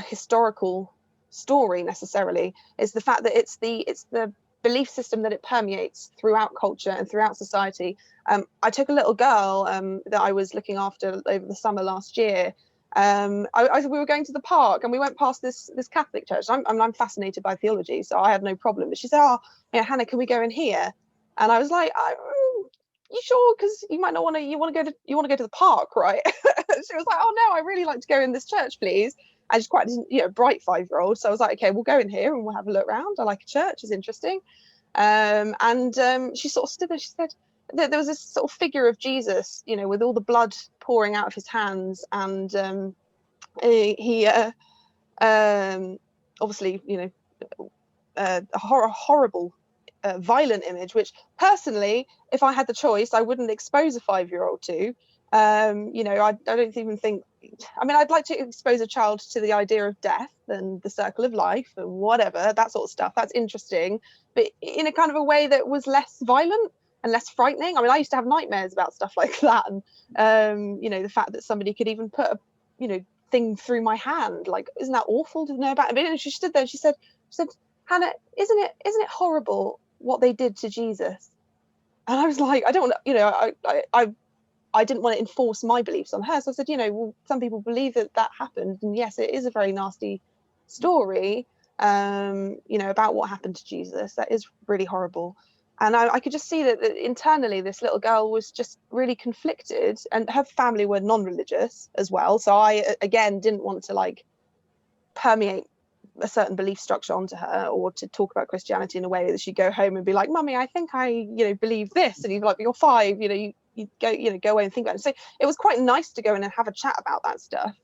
historical story necessarily. It's the fact that it's the belief system that it permeates throughout culture and throughout society. I took a little girl that I was looking after over the summer last year. We were going to the park, and we went past this Catholic church. I'm fascinated by theology, so I had no problem. But she said, "Oh, yeah, Hannah, can we go in here?" And I was like, "You sure? Because you might not want to. You want to go to the park, right?" She was like, "Oh no, I really like to go in this church, please." And she's quite bright 5-year-old, so I was like, "Okay, we'll go in here and we'll have a look around. I like a church; it's interesting." She sort of stood there. She said there was this sort of figure of Jesus, with all the blood pouring out of his hands, and he obviously, a horrible, violent image, which personally, if I had the choice, I wouldn't expose a 5-year-old to. I don't even think. I mean, I'd like to expose a child to the idea of death and the circle of life and whatever, that sort of stuff. That's interesting, but in a kind of a way that was less violent and less frightening. I mean, I used to have nightmares about stuff like that, and the fact that somebody could even put a thing through my hand, like, isn't that awful to know about? I mean, she stood there and she said, "Hannah, isn't it horrible what they did to Jesus?" And I was like, I don't want to, I didn't want to enforce my beliefs on her. So I said, well, some people believe that happened. And yes, it is a very nasty story, about what happened to Jesus. That is really horrible. And I could just see that internally, this little girl was just really conflicted, and her family were non-religious as well. So I, again, didn't want to permeate a certain belief structure onto her, or to talk about Christianity in a way that she'd go home and be like, "Mummy, I think I, believe this." And you'd be like, "But you're 5, you go away and think about it." So it was quite nice to go in and have a chat about that stuff,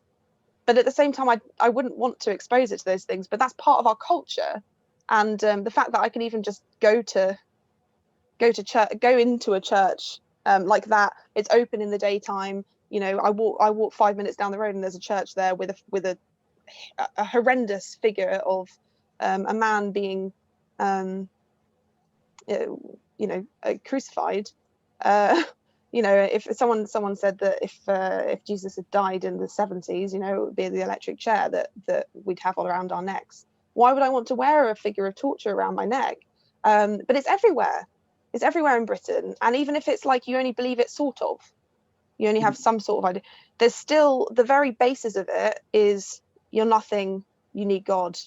but at the same time, I wouldn't want to expose it to those things. But that's part of our culture, and the fact that I can even just go church, go into a church like that. It's open in the daytime. I walk 5 minutes down the road, and there's a church there with a horrendous figure of a man being crucified, You know, if someone said that if Jesus had died in the 70s, you know, it would be the electric chair that we'd have all around our necks. Why would I want to wear a figure of torture around my neck? But it's everywhere. It's everywhere in Britain. And even if it's like you only believe it sort of, you only have some sort of idea, there's still the very basis of it is you're nothing, you need God.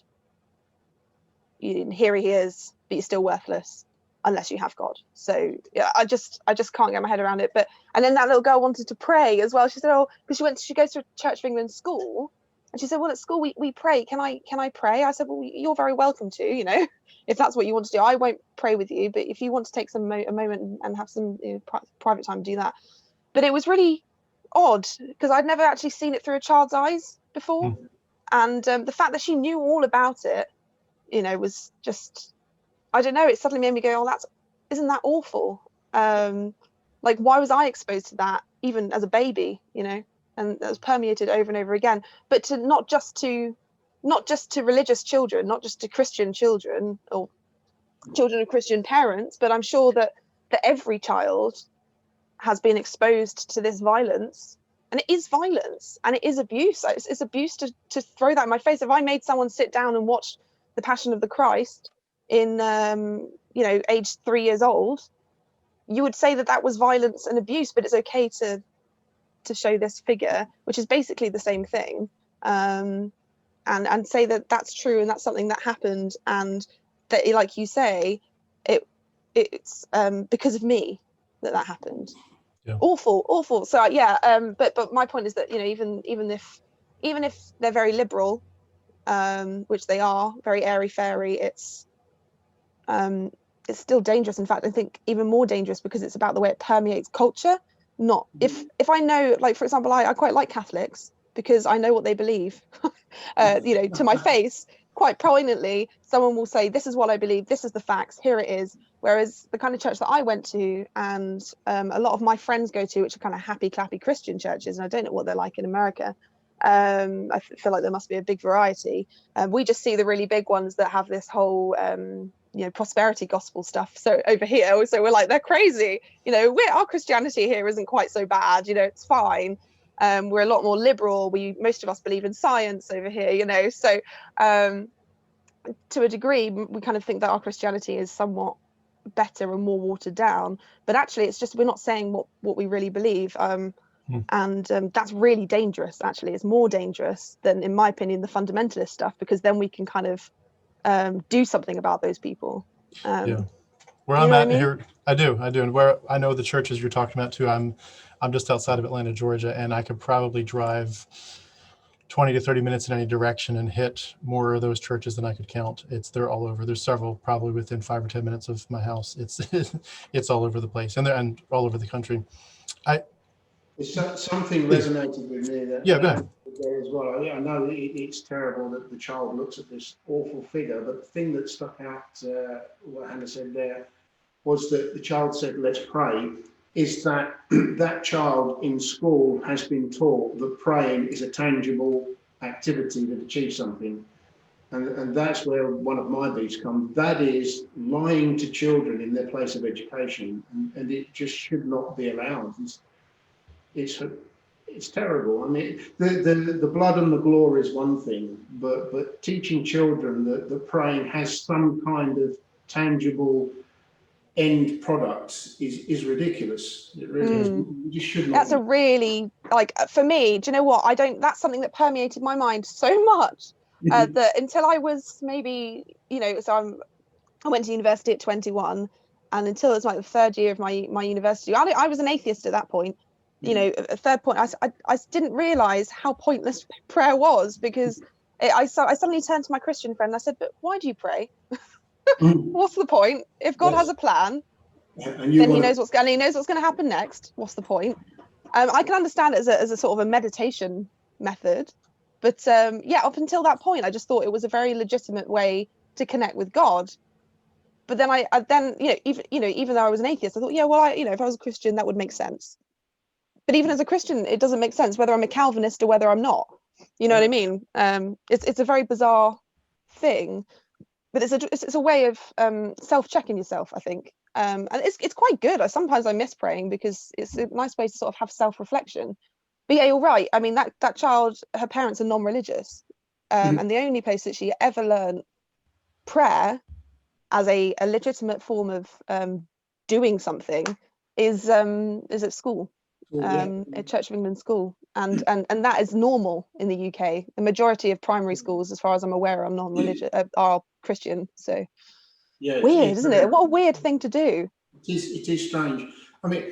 Here he is, but you're still worthless unless you have God. So yeah, I just can't get my head around it. But and then that little girl wanted to pray as well. She said, oh, because she goes to a Church of England school, and she said, well, at school we pray. Can I pray? I said, well, you're very welcome to. You know, if that's what you want to do, I won't pray with you. But if you want to take a moment and have some private time, do that. But it was really odd because I'd never actually seen it through a child's eyes before, and the fact that she knew all about it, you know, was just, I don't know, it suddenly made me go, oh, isn't that awful? Like, why was I exposed to that even as a baby, you know? And that was permeated over and over again. But to not just to religious children, not just to Christian children or children of Christian parents, but I'm sure that every child has been exposed to this violence. And it is violence and it is abuse. It's abuse to throw that in my face. If I made someone sit down and watch The Passion of the Christ in you know, age 3 years old, you would say that was violence and abuse, but it's okay to show this figure, which is basically the same thing, and say that that's true and that's something that happened, and that, like you say, it's because of me that happened. Yeah. Awful. So yeah, but my point is that, you know, even if they're very liberal, which they are, very airy-fairy, it's still dangerous. In fact, I think even more dangerous because it's about the way it permeates culture. Not if I know, like, for example, I quite like Catholics because I know what they believe. You know, to my face, quite poignantly, someone will say, this is what I believe, this is the facts, here it is. Whereas the kind of church that I went to and a lot of my friends go to, which are kind of happy, clappy Christian churches, and I don't know what they're like in America. I feel like there must be a big variety. We just see the really big ones that have this whole you know, prosperity gospel stuff. So over here, so we're like, they're crazy. You know, our Christianity here isn't quite so bad. You know, it's fine. We're a lot more liberal. Most of us believe in science over here. You know, so to a degree, we kind of think that our Christianity is somewhat better and more watered down. But actually, it's just we're not saying what we really believe. And that's really dangerous. Actually, it's more dangerous than, in my opinion, the fundamentalist stuff, because then we can kind of do something about those people. Yeah, where I'm at here, I do, and where I know the churches you're talking about too. I'm just outside of Atlanta, Georgia, and I could probably drive 20 to 30 minutes in any direction and hit more of those churches than I could count. They're all over. There's several probably within 5 or 10 minutes of my house. It's all over the place, and all over the country. Something resonated with me that go ahead. There as well. I know it's terrible that the child looks at this awful figure, but the thing that stuck out, what Hannah said there, was that the child said, let's pray, is that that child in school has been taught that praying is a tangible activity that achieves something. And that's where one of my beefs comes. That is lying to children in their place of education, and it just should not be allowed. It's terrible. I mean, the blood and the glory is one thing, but teaching children that praying has some kind of tangible end product is ridiculous. It really is. You just should not. That's a really, like, for me, do you know what? That's something that permeated my mind so much that until I was maybe, you know, so I went to university at 21, and until it was like the third year of my university, I was an atheist at that point. You know, at third point, I didn't realize how pointless prayer was, because I suddenly turned to my Christian friend and I said, but why do you pray? What's the point? If God has a plan, then he knows what's going to happen next. What's the point? I can understand it as a sort of a meditation method, but yeah, up until that point, I just thought it was a very legitimate way to connect with God. But then I even though I was an atheist, I thought, yeah, well, if I was a Christian, that would make sense. But even as a Christian, it doesn't make sense whether I'm a Calvinist or whether I'm not. You know what I mean? It's a very bizarre thing, but it's a way of self-checking yourself, I think. And it's quite good. Sometimes I miss praying because it's a nice way to sort of have self-reflection. But yeah, you're right. I mean, that child, her parents are non-religious, and the only place that she ever learned prayer as a legitimate form of doing something is at school, at Church of England school, and that is normal in the UK. The majority of primary schools, as far as I'm aware, are non-religious, are Christian. So weird, isn't it? What a weird thing to do. It is strange. I mean,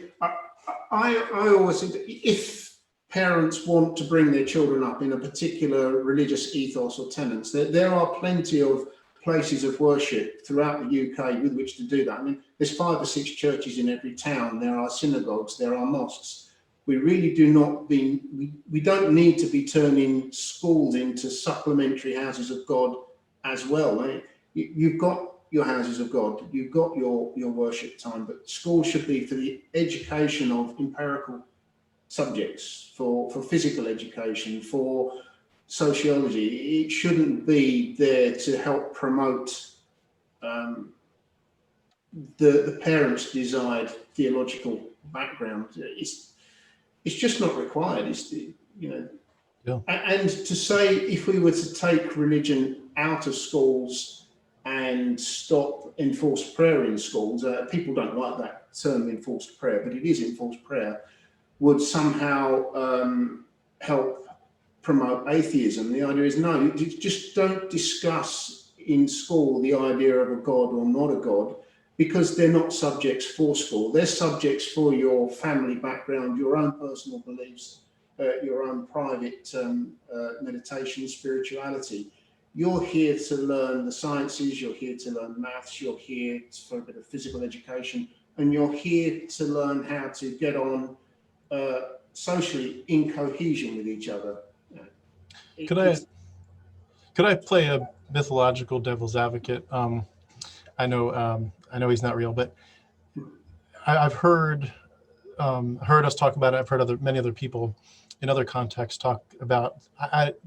I always think that if parents want to bring their children up in a particular religious ethos or tenets, there are plenty of places of worship throughout the UK with which to do that. I mean, there's 5 or 6 churches in every town. There are synagogues, there are mosques. We really do not we don't need to be turning schools into supplementary houses of God as well. I mean, you've got your houses of God, you've got your worship time, but schools should be for the education of empirical subjects, for physical education, for sociology. It shouldn't be there to help promote the parents' desired theological background. It's just not required. And to say if we were to take religion out of schools and stop enforced prayer in schools, people don't like that term, enforced prayer, but it is enforced prayer, would somehow help promote atheism. The idea is no, you just don't discuss in school the idea of a God or not a God, because they're not subjects for school. They're subjects for your family background, your own personal beliefs, your own private meditation, spirituality. You're here to learn the sciences, you're here to learn maths, you're here for a bit of physical education, and you're here to learn how to get on socially in cohesion with each other. Could I play a mythological devil's advocate? I know he's not real, but I've heard us talk about it. I've heard many other people in other contexts talk about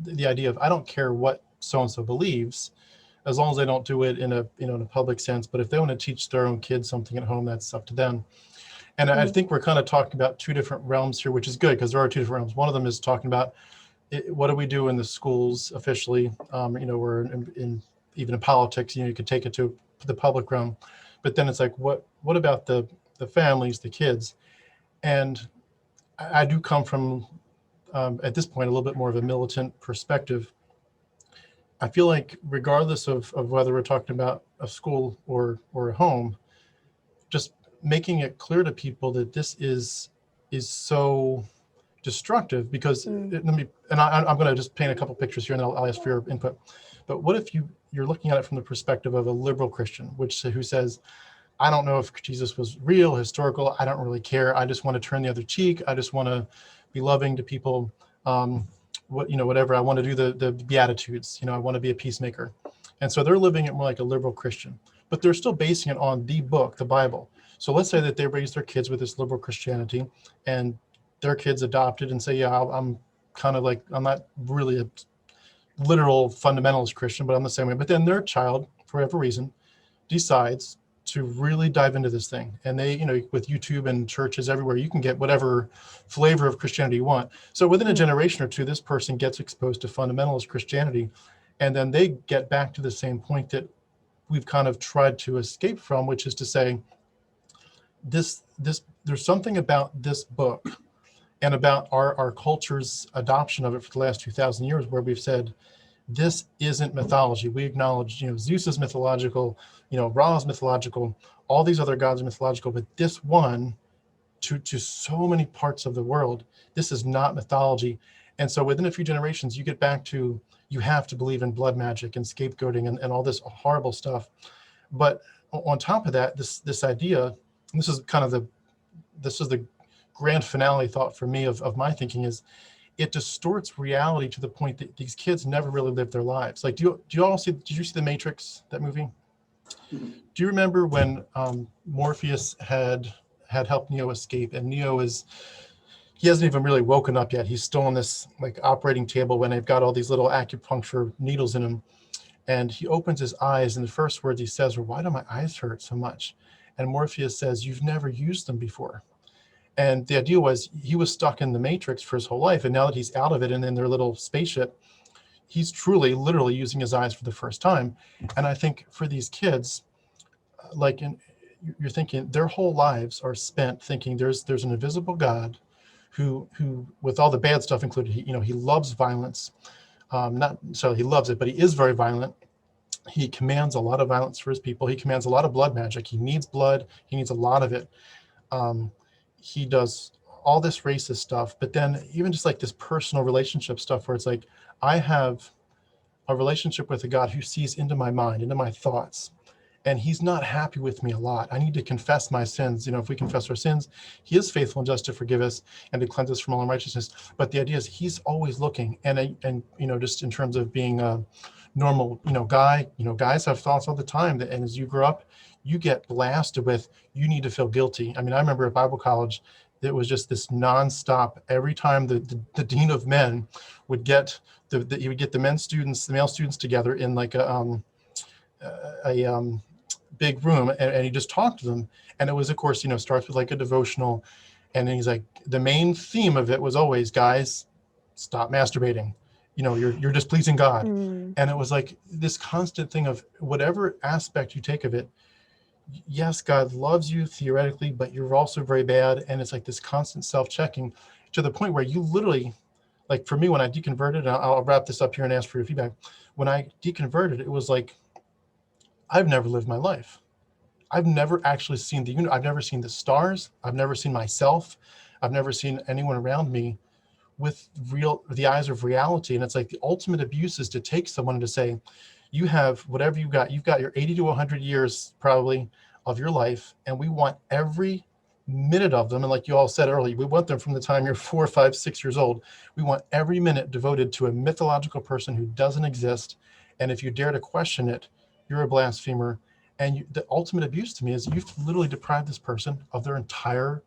the idea of, I don't care what so-and-so believes, as long as they don't do it in a public sense. But if they want to teach their own kids something at home, that's up to them. And I think we're kind of talking about 2 different realms here, which is good, because there are 2 different realms. One of them is talking about what do we do in the schools officially, we're in even in politics, you could take it to the public realm, but then it's like, what about the families, the kids? And I do come from, at this point, a little bit more of a militant perspective. I feel like regardless of whether we're talking about a school or a home, just making it clear to people that this is so destructive, because I'm going to just paint a couple pictures here, and I'll ask for your input. But what if you're looking at it from the perspective of a liberal Christian, who says, I don't know if Jesus was real, historical, I don't really care, I just want to turn the other cheek, I just want to be loving to people, whatever, I want to do the Beatitudes, I want to be a peacemaker. And so they're living it more like a liberal Christian, but they're still basing it on the book, the Bible. So let's say that they raise their kids with this liberal Christianity, and their kids adopted and say, yeah, I'm kind of like, I'm not really a literal fundamentalist Christian, but I'm the same way. But then their child, for whatever reason, decides to really dive into this thing. And they, with YouTube and churches everywhere, you can get whatever flavor of Christianity you want. So within a generation or 2, this person gets exposed to fundamentalist Christianity, and then they get back to the same point that we've kind of tried to escape from, which is to say, there's something about this book and about our culture's adoption of it for the last 2,000 years, where we've said, this isn't mythology. We acknowledge, Zeus is mythological, Ra is mythological, all these other gods are mythological, but this one, to so many parts of the world, this is not mythology. And so within a few generations, you get back to, you have to believe in blood magic and scapegoating and all this horrible stuff. But on top of that, this idea, and this is the grand finale thought for me of my thinking, is it distorts reality to the point that these kids never really lived their lives. Like, did you see The Matrix, that movie? Mm-hmm. Do you remember when Morpheus had helped Neo escape, and Neo he hasn't even really woken up yet. He's still on this like operating table when they've got all these little acupuncture needles in him, and he opens his eyes, and the first words he says are, "Why do my eyes hurt so much?" And Morpheus says, you've never used them before. And the idea was he was stuck in the matrix for his whole life. And now that he's out of it and in their little spaceship, he's truly, literally using his eyes for the first time. And I think for these kids, you're thinking their whole lives are spent thinking there's an invisible God who with all the bad stuff included, he loves violence. Not so he loves it, but he is very violent. He commands a lot of violence for his people. He commands a lot of blood magic. He needs blood. He needs a lot of it. He does all this racist stuff, but then even just like this personal relationship stuff where it's like, I have a relationship with a God who sees into my mind, into my thoughts, and he's not happy with me a lot. I need to confess my sins. If we confess our sins, he is faithful and just to forgive us and to cleanse us from all unrighteousness. But the idea is he's always looking, and just in terms of being a normal, guy, guys have thoughts all the time that, and as you grow up, you get blasted with, you need to feel guilty. I mean, I remember at Bible college, it was just this nonstop. Every time the dean of men would get he would get the male students together in like a big room, and he just talked to them. And it was, of course, starts with like a devotional, and then he's like, the main theme of it was always, guys, stop masturbating. You're displeasing God. And it was like this constant thing of whatever aspect you take of it. Yes, God loves you theoretically, but you're also very bad. And it's like this constant self-checking to the point where you literally, like for me, when I deconverted, and I'll wrap this up here and ask for your feedback. When I deconverted, it was like, I've never lived my life. I've never actually seen the universe. I've never seen the stars. I've never seen myself. I've never seen anyone around me with the eyes of reality. And it's like the ultimate abuse is to take someone and to say, you have whatever you've got your 80 to 100 years probably of your life, and we want every minute of them. And like you all said earlier, we want them from the time you're 4, 5, 6 years old. We want every minute devoted to a mythological person who doesn't exist. And if you dare to question it, you're a blasphemer. And the ultimate abuse to me is you've literally deprived this person of their entire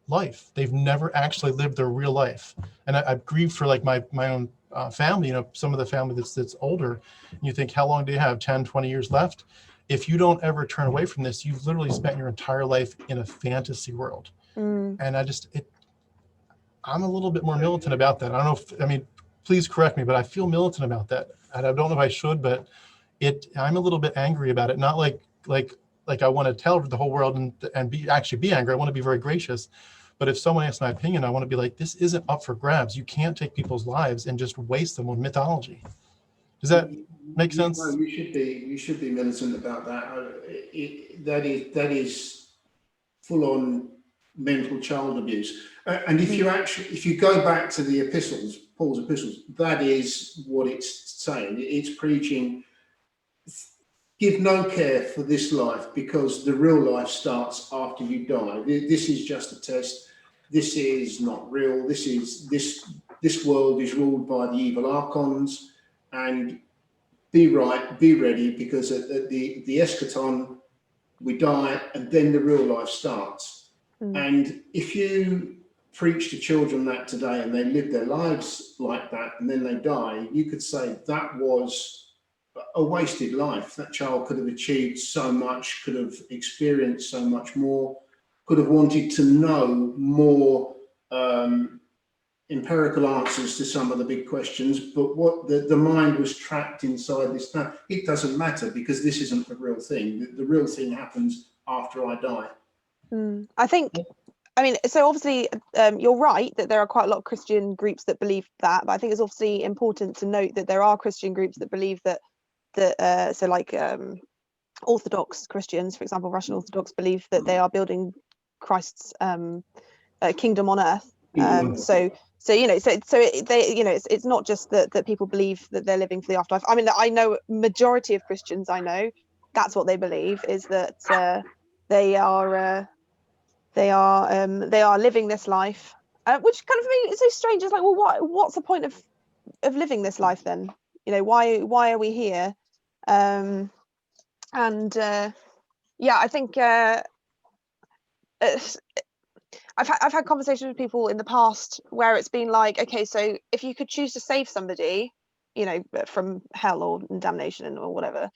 life. They've never actually lived their real life. And I've grieved for like my own family, some of the family that's older. And you think, how long do you have? 10, 20 years left? If you don't ever turn away from this, you've literally spent your entire life in a fantasy world. And I'm a little bit more militant about that. I don't know please correct me, but I feel militant about that. And I don't know if I should, but I'm a little bit angry about it. Not like I want to tell the whole world and be angry. I want to be very gracious. But if someone asks my opinion, I want to be like, this isn't up for grabs. You can't take people's lives and just waste them on mythology. Does that make sense? No, you should be militant about that. That is full on mental child abuse. And if you go back to the epistles, Paul's epistles, that is what it's saying. It's preaching, give no care for this life, because the real life starts after you die. This is just a test. This is not real. This world is ruled by the evil archons, and be ready, because at the eschaton we die, and then the real life starts. And if you preach to children that today and they live their lives like that and then they die, you could say that was a wasted life. That child could have achieved so much, could have experienced so much more, could have wanted to know more empirical answers to some of the big questions, but what the mind was trapped inside this time. It doesn't matter, because this isn't the real thing. The real thing happens after I die. I think, so obviously you're right that there are quite a lot of Christian groups that believe that, but I think it's obviously important to note that there are Christian groups that believe that Orthodox Christians, for example, Russian Orthodox, believe that they are building Christ's kingdom on earth. It's not just that people believe that they're living for the afterlife. I know majority of Christians I know, that's what they believe, is that they are living this life, which kind of is so strange. It's like, well, what's the point of living this life then? Why are we here? I think I've had conversations with people in the past where it's been like, okay, so if you could choose to save somebody, from hell or damnation or whatever,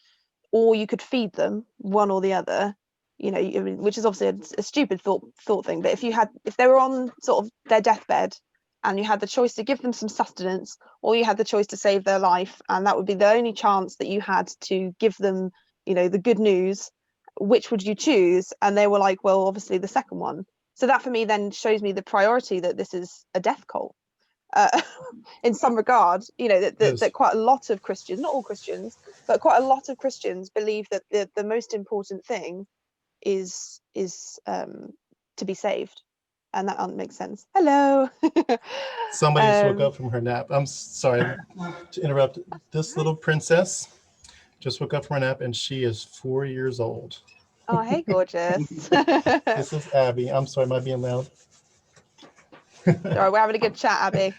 or you could feed them, one or the other, you know, which is obviously a stupid thought thing, but if they were on sort of their deathbed and you had the choice to give them some sustenance, or you had the choice to save their life, and that would be the only chance that you had to give them, you know, the good news, which would you choose? And they were like, well, obviously the second one. So that for me then shows me the priority that this is a death cult. In some regard, you know, that quite a lot of Christians, not all Christians, but quite a lot of Christians believe that the most important thing is to be saved. And that makes sense. Hello. Somebody just woke up from her nap. I'm sorry to interrupt. This little princess just woke up from her nap, and she is 4 years old. Oh, hey, gorgeous. This is Abby. I'm sorry, am I being loud? Sorry, we're having a good chat, Abby.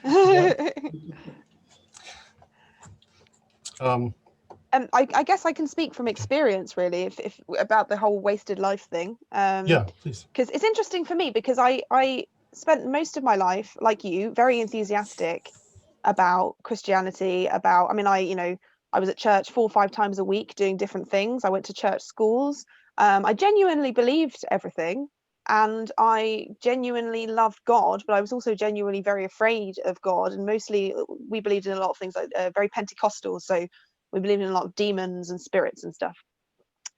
I guess I can speak from experience, really, if about the whole wasted life thing. Yeah, please. Because it's interesting for me, because I spent most of my life, like you, very enthusiastic about Christianity. I mean, I was at church 4 or 5 times a week doing different things. I went to church schools. I genuinely believed everything, and I genuinely loved God, but I was also genuinely very afraid of God. And mostly we believed in a lot of things, like very Pentecostal, so we believed in a lot of demons and spirits and stuff.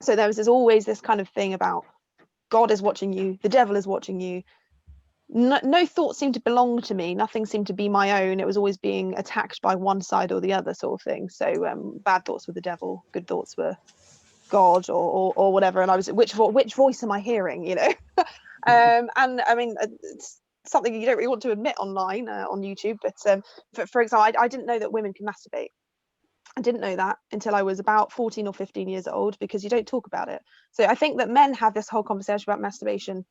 So there was always this kind of thing about God is watching you, the devil is watching you. No thought seemed to belong to me. Nothing seemed to be my own. It was always being attacked by one side or the other, sort of thing. So bad thoughts were the devil, good thoughts were God, or whatever. And I was, which voice am I hearing, you know? And I mean, it's something you don't really want to admit online on YouTube, but for example, I didn't know that women can masturbate. I didn't know that until I was about 14 or 15 years old, because you don't talk about it. So I think that men have this whole conversation about masturbation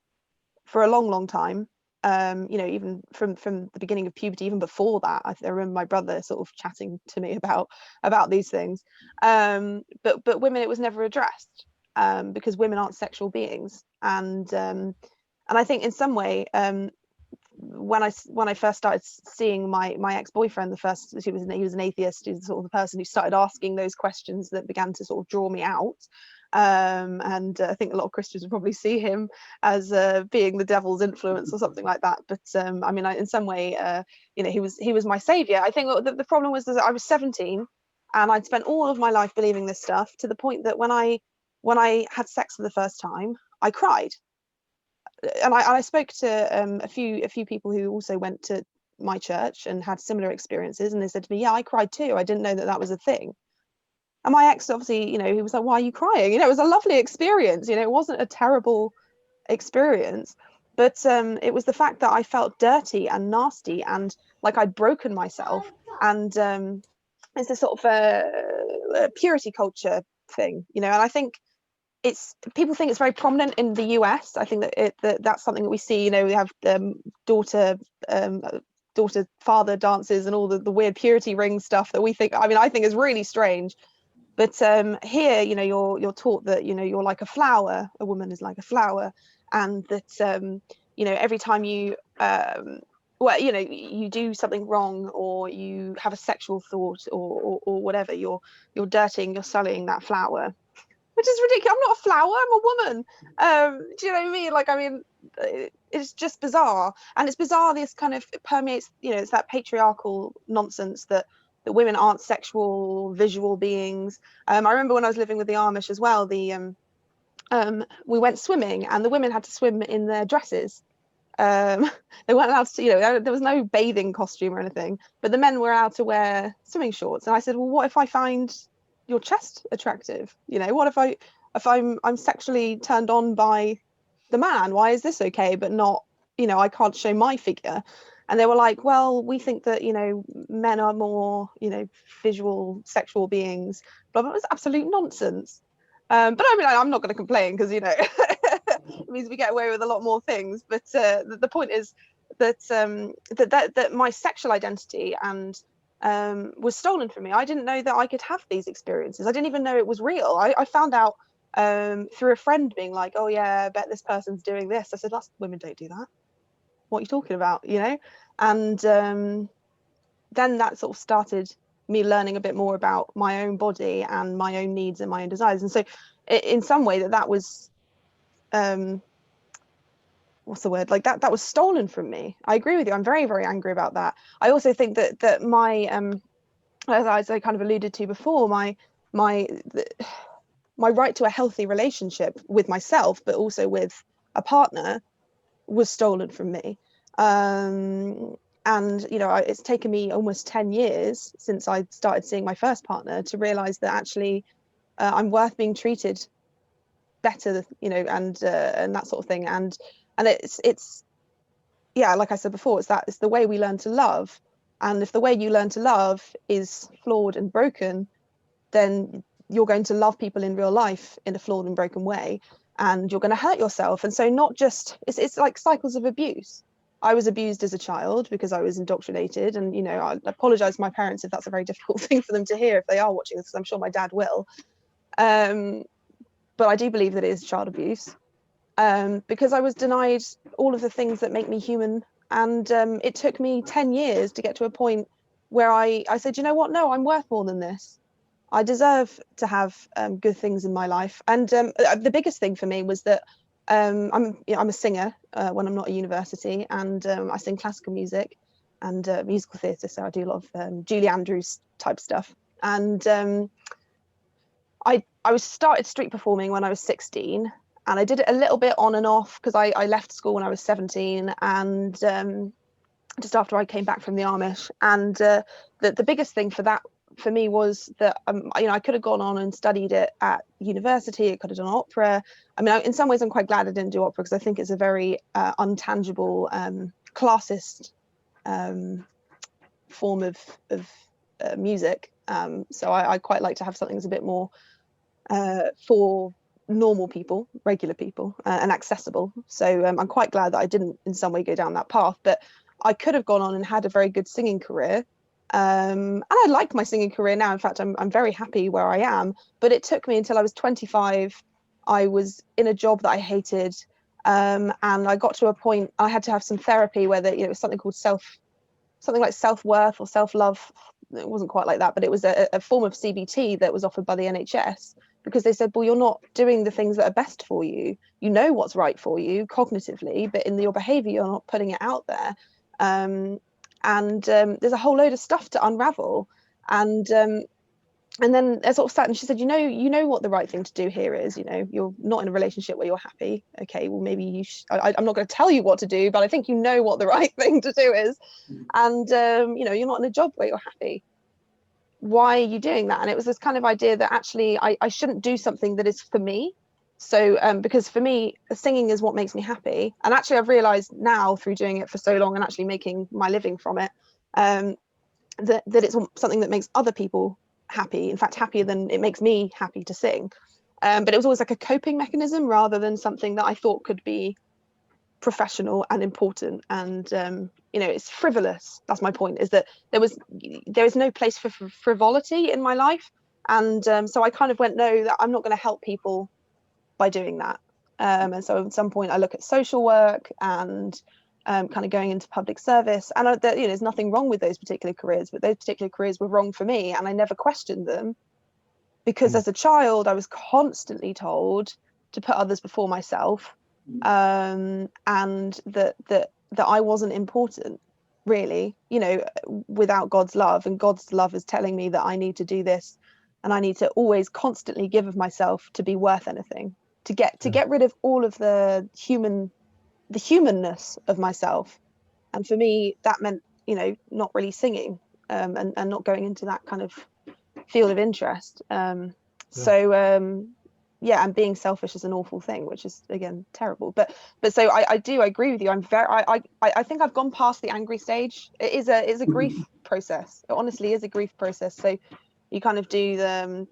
for a long time. You know, even from the beginning of puberty, even before that, I remember my brother sort of chatting to me about these things. But women, it was never addressed, because women aren't sexual beings. And I think in some way, when I first started seeing my ex-boyfriend, he was an atheist. He was sort of the person who started asking those questions that began to sort of draw me out. And I think a lot of Christians would probably see him as being the devil's influence or something like that. But I mean, in some way, you know, he was my savior. I think the problem was that I was 17 and I'd spent all of my life believing this stuff, to the point that when I had sex for the first time, I cried. And I spoke to a few people who also went to my church and had similar experiences, and they said to me, yeah, I cried too. I didn't know that was a thing. And my ex, obviously, you know, he was like, why are you crying? You know, it was a lovely experience. You know, it wasn't a terrible experience, but it was the fact that I felt dirty and nasty and like I'd broken myself. And it's this sort of a purity culture thing, you know. And I think people think it's very prominent in the US. I think that that's something that we see. You know, we have daughter father dances and all the weird purity ring stuff that we think, I mean, I think is really strange. But here, you know, you're taught that, you know, you're like a flower. A woman is like a flower, and that you know, every time you well, you know, you do something wrong, or you have a sexual thought, or whatever, you're dirtying, you're sullying that flower, which is ridiculous. I'm not a flower, I'm a woman. Do you know what I mean? Like, I mean, it's just bizarre. And it's bizarre, this kind of, it permeates, you know, it's that patriarchal nonsense that women aren't sexual visual beings. I remember when I was living with the Amish as well, we went swimming, and the women had to swim in their dresses. They weren't allowed to, you know, there was no bathing costume or anything, but the men were allowed to wear swimming shorts. And I said, well, what if I find your chest attractive? You know, what if I'm sexually turned on by the man? Why is this okay, but not, you know, I can't show my figure? And they were like, well, we think that, you know, men are more, you know, visual sexual beings. But it was absolute nonsense. But I mean, I'm not going to complain, because, you know, it means we get away with a lot more things. But the point is that that my sexual identity and was stolen from me. I didn't know that I could have these experiences. I didn't even know it was real. I found out through a friend being like, oh yeah, I bet this person's doing this. I said, women don't do that. What are you talking about? You know? And then that sort of started me learning a bit more about my own body and my own needs and my own desires. And so in some way that was what's the word, like that was stolen from me. I agree with you. I'm very, very angry about that. I also think that my as I kind of alluded to before, my right to a healthy relationship with myself, but also with a partner, was stolen from me. And it's taken me almost 10 years since I started seeing my first partner to realize that actually I'm worth being treated better, and that sort of thing. And it's yeah, like I said before, it's the way we learn to love. And if the way you learn to love is flawed and broken, then you're going to love people in real life in a flawed and broken way, and you're going to hurt yourself. And so not just, it's like cycles of abuse. I was abused as a child because I was indoctrinated, and I apologize to my parents if that's a very difficult thing for them to hear if they are watching this, because I'm sure my dad will. But I do believe that it is child abuse, because I was denied all of the things that make me human. And it took me 10 years to get to a point where I said, you know what, no, I'm worth more than this. I deserve to have good things in my life. And the biggest thing for me was that I'm a singer when I'm not at university, and I sing classical music and musical theatre. So I do a lot of Julie Andrews type stuff. And I started street performing when I was 16, and I did it a little bit on and off because I left school when I was 17, and just after I came back from the Amish. And the biggest thing for me was that I could have gone on and studied it at university. I could have done opera. I mean, in some ways I'm quite glad I didn't do opera, because I think it's a very untangible classist form of music. So I quite like to have something that's a bit more for normal people, regular people, and accessible. So I'm quite glad that I didn't in some way go down that path. But I could have gone on and had a very good singing career. And I like my singing career now. In fact, I'm very happy where I am. But it took me until I was 25. I was in a job that I hated. And I got to a point, I had to have some therapy where it was something called something like self-worth or self-love. It wasn't quite like that, but it was a form of CBT that was offered by the NHS, because they said, well, you're not doing the things that are best for you. You know what's right for you cognitively, but in your behavior, you're not putting it out there. And there's a whole load of stuff to unravel. And then I sort of sat, and she said, you know what the right thing to do here is. You're not in a relationship where you're happy. Okay, well, maybe you I'm not going to tell you what to do, but I think you know what the right thing to do is. And you're not in a job where you're happy. Why are you doing that? And it was this kind of idea that actually I shouldn't do something that is for me. So because for me, singing is what makes me happy. And actually I've realized now, through doing it for so long and actually making my living from it, that it's something that makes other people happy, in fact happier than it makes me happy to sing. But it was always like a coping mechanism rather than something that I thought could be professional and important. And it's frivolous. That's my point, is that there is no place for frivolity in my life. And so I kind of went, no, that I'm not going to help people by doing that. And so at some point I look at social work and kind of going into public service. And there's nothing wrong with those particular careers, but those particular careers were wrong for me, and I never questioned them, because as a child I was constantly told to put others before myself, and that I wasn't important, really, without God's love. And God's love is telling me that I need to do this, and I need to always constantly give of myself to be worth anything, to get rid of all of the humanness of myself. And for me that meant not really singing, and not going into that kind of field of interest. And being selfish is an awful thing, which is again terrible. But so I agree with you. I think I've gone past the angry stage. It is a grief process. It honestly is a grief process. So you kind of do the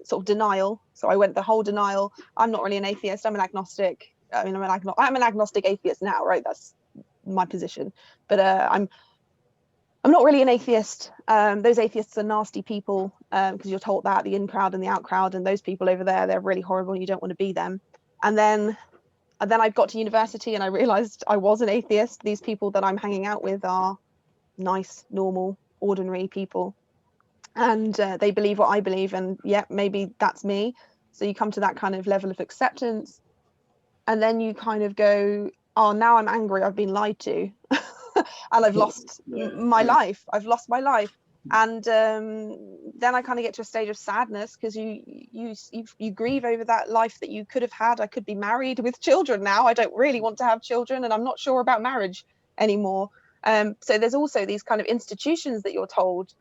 sort of denial. So I went the whole denial. I'm not really an atheist. I'm an agnostic. I mean, I'm an agnostic atheist now, right? That's my position. But I'm not really an atheist. Those atheists are nasty people, because you're told that, the in crowd and the out crowd, and those people over there, they're really horrible and you don't want to be them. And then I got to university and I realized I was an atheist. These people that I'm hanging out with are nice, normal, ordinary people. And they believe what I believe, and maybe that's me. So you come to that kind of level of acceptance. and then you kind of go, oh, now I'm angry, I've been lied to. And I've lost my life. I've lost my life. And then I kind of get to a stage of sadness, because you grieve over that life that you could have had. I could be married with children now. I don't really want to have children, and I'm not sure about marriage anymore. So there's also these kind of institutions that you're told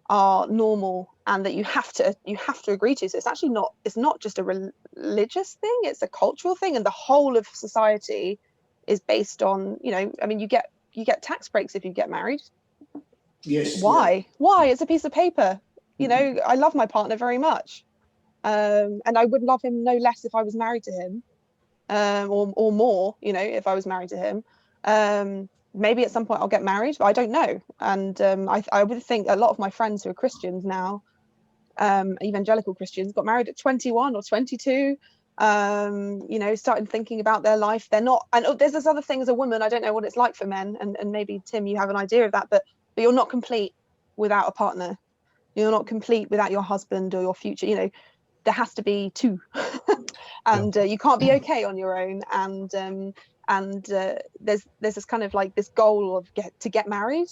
are normal and that you have to agree to. So it's not just a religious thing, it's a cultural thing, and the whole of society is based on, I mean, you get tax breaks if you get married. Yes. Why? It's a piece of paper. I love my partner very much, and I would love him no less if I was married to him, or more, if I was married to him. Maybe at some point I'll get married, but I don't know. And I would think a lot of my friends who are Christians now, evangelical Christians, got married at 21 or 22, started thinking about their life. They're not, and there's this other thing as a woman, I don't know what it's like for men, and maybe Tim, you have an idea of that, but you're not complete without a partner. You're not complete without your husband or your future. There has to be two. And you can't be okay on your own. And there's this kind of like this goal of to get married.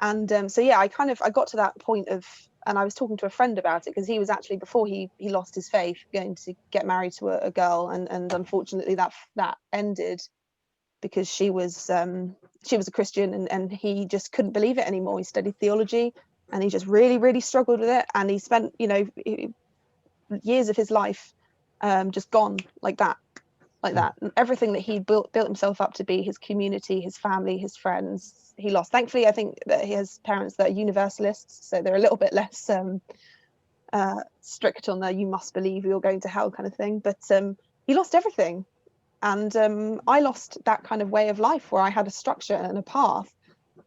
And so yeah, I got to that point of, and I was talking to a friend about it, because he was actually, before he lost his faith, going to get married to a girl, and unfortunately that ended, because she was a Christian, and he just couldn't believe it anymore. He studied theology, and he just really, really struggled with it, and he spent years of his life just gone like that. And everything that he built himself up to be, his community, his family, his friends, he lost. Thankfully, I think that he has parents that are universalists, so they're a little bit less strict on the "you must believe you're going to hell" kind of thing. But he lost everything. And I lost that kind of way of life where I had a structure and a path.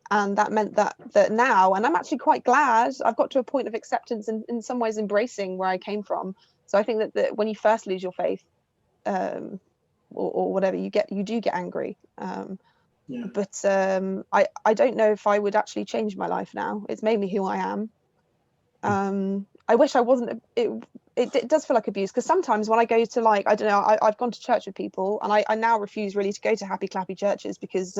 And that meant that now, and I'm actually quite glad, I've got to a point of acceptance and in some ways embracing where I came from. So I think that when you first lose your faith, or whatever, you do get angry. But I don't know if I would actually change my life now. It's made me who I am. I wish I wasn't. It does feel like abuse, because sometimes when I go to, like, I don't know, I've gone to church with people, and I now refuse really to go to happy clappy churches, because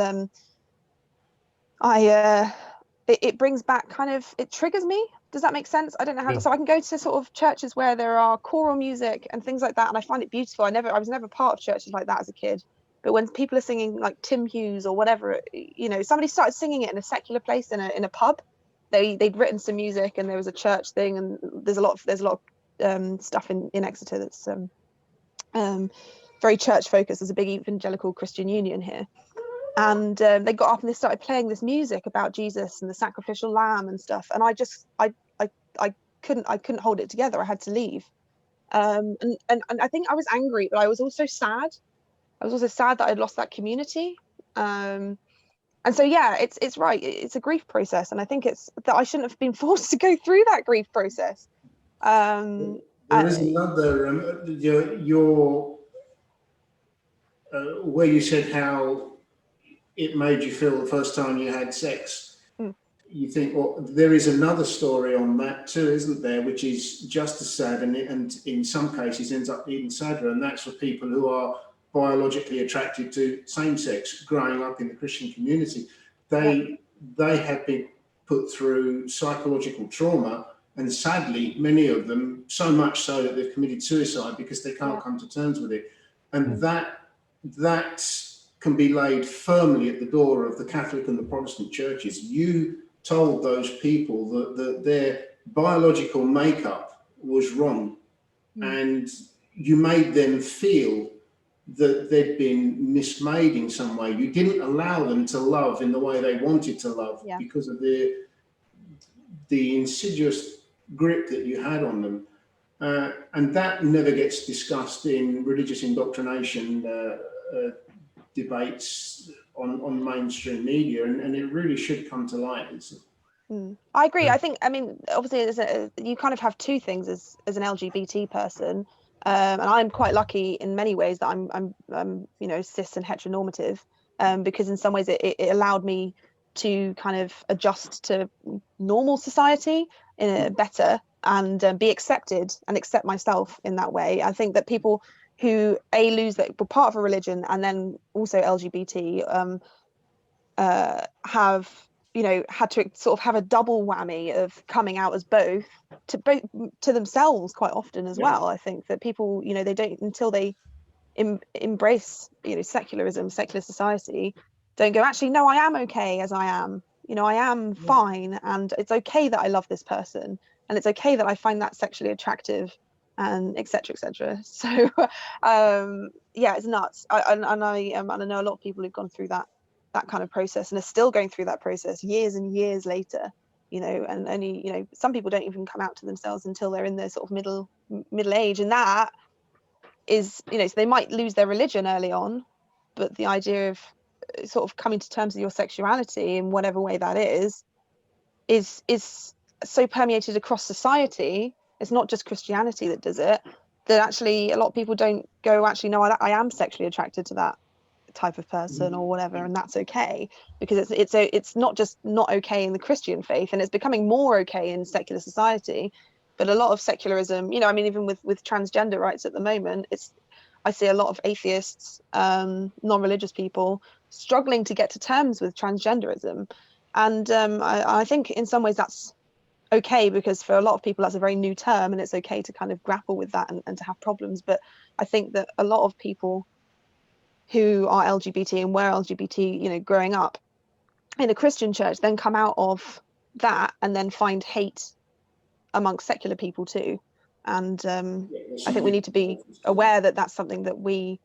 it brings back kind of, it triggers me. Does that make sense? I don't know how to, so I can go to sort of churches where there are choral music and things like that, and I find it beautiful. I was never part of churches like that as a kid, but when people are singing like Tim Hughes or whatever, somebody started singing it in a secular place, in a pub. They'd written some music, and there was a church thing, and there's a lot of stuff in Exeter that's very church focused. There's a big evangelical Christian union here, and they got up and they started playing this music about Jesus and the sacrificial lamb and stuff, and I couldn't hold it together. I had to leave, and I think I was angry, but I was also sad. I was also sad that I'd lost that community. And so yeah, it's right. It's a grief process, and I think it's that I shouldn't have been forced to go through that grief process. There is another your where you said how it made you feel the first time you had sex. You think, well, there is another story on that too, isn't there? Which is just as sad, and in some cases ends up even sadder, and that's for people who are biologically attracted to same sex, growing up in the Christian community. They have been put through psychological trauma, and sadly, many of them, so much so that they've committed suicide because they can't come to terms with it. And that can be laid firmly at the door of the Catholic and the Protestant churches. You told those people that their biological makeup was wrong, and you made them feel that they'd been mismade in some way. You didn't allow them to love in the way they wanted to love because of the insidious grip that you had on them. And that never gets discussed in religious indoctrination debates on mainstream media, and it really should come to light. I agree. I mean, obviously, you kind of have two things as an LGBT person, and I'm quite lucky in many ways that I'm cis and heteronormative, because in some ways it allowed me to kind of adjust to normal society in a better, and be accepted and accept myself in that way. I think that people who lose that, were part of a religion, and then also LGBT, have, you know, had to sort of have a double whammy of coming out as both to themselves quite often as well. I think that people, you know, they don't, until they embrace, you know, secularism, secular society, don't go, actually, no, I am okay as I am. You know, I am fine, and it's okay that I love this person, and it's okay that I find that sexually attractive, and etc. etc. So yeah, it's nuts. I know a lot of people who've gone through that kind of process and are still going through that process years and years later, you know, and only, you know, some people don't even come out to themselves until they're in their sort of middle age, and that is, you know, so they might lose their religion early on, but the idea of sort of coming to terms with your sexuality in whatever way that is so permeated across society. It's not just Christianity that does it, that actually a lot of people don't go, actually, no, I am sexually attracted to that type of person or whatever, and that's okay, because it's not just not okay in the Christian faith, and it's becoming more okay in secular society. But a lot of secularism, you know, I mean, even with transgender rights at the moment, I see a lot of atheists, non-religious people struggling to get to terms with transgenderism, and I think in some ways that's okay, because for a lot of people that's a very new term, and it's okay to kind of grapple with that and to have problems. But I think that a lot of people who are LGBT and were LGBT, you know, growing up in a Christian church, then come out of that and then find hate amongst secular people too. And I think we need to be aware that that's something that we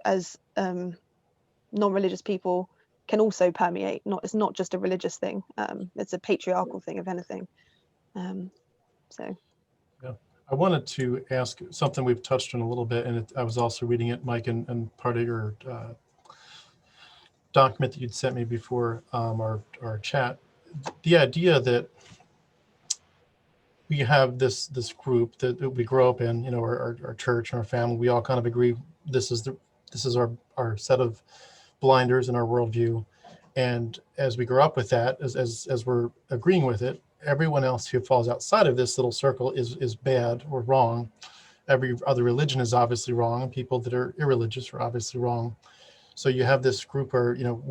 as non-religious people can also permeate. It's not just a religious thing. It's a patriarchal thing, if anything. So yeah, I wanted to ask something we've touched on a little bit, and I was also reading it, Mike, and part of your document that you'd sent me before our chat. The idea that we have this group that we grow up in, you know, our church and our family, we all kind of agree this is our set of blinders and our worldview. And as we grow up with that, as we're agreeing with it, everyone else who falls outside of this little circle is bad or wrong. Every other religion is obviously wrong, and people that are irreligious are obviously wrong. So you have this group where, you know,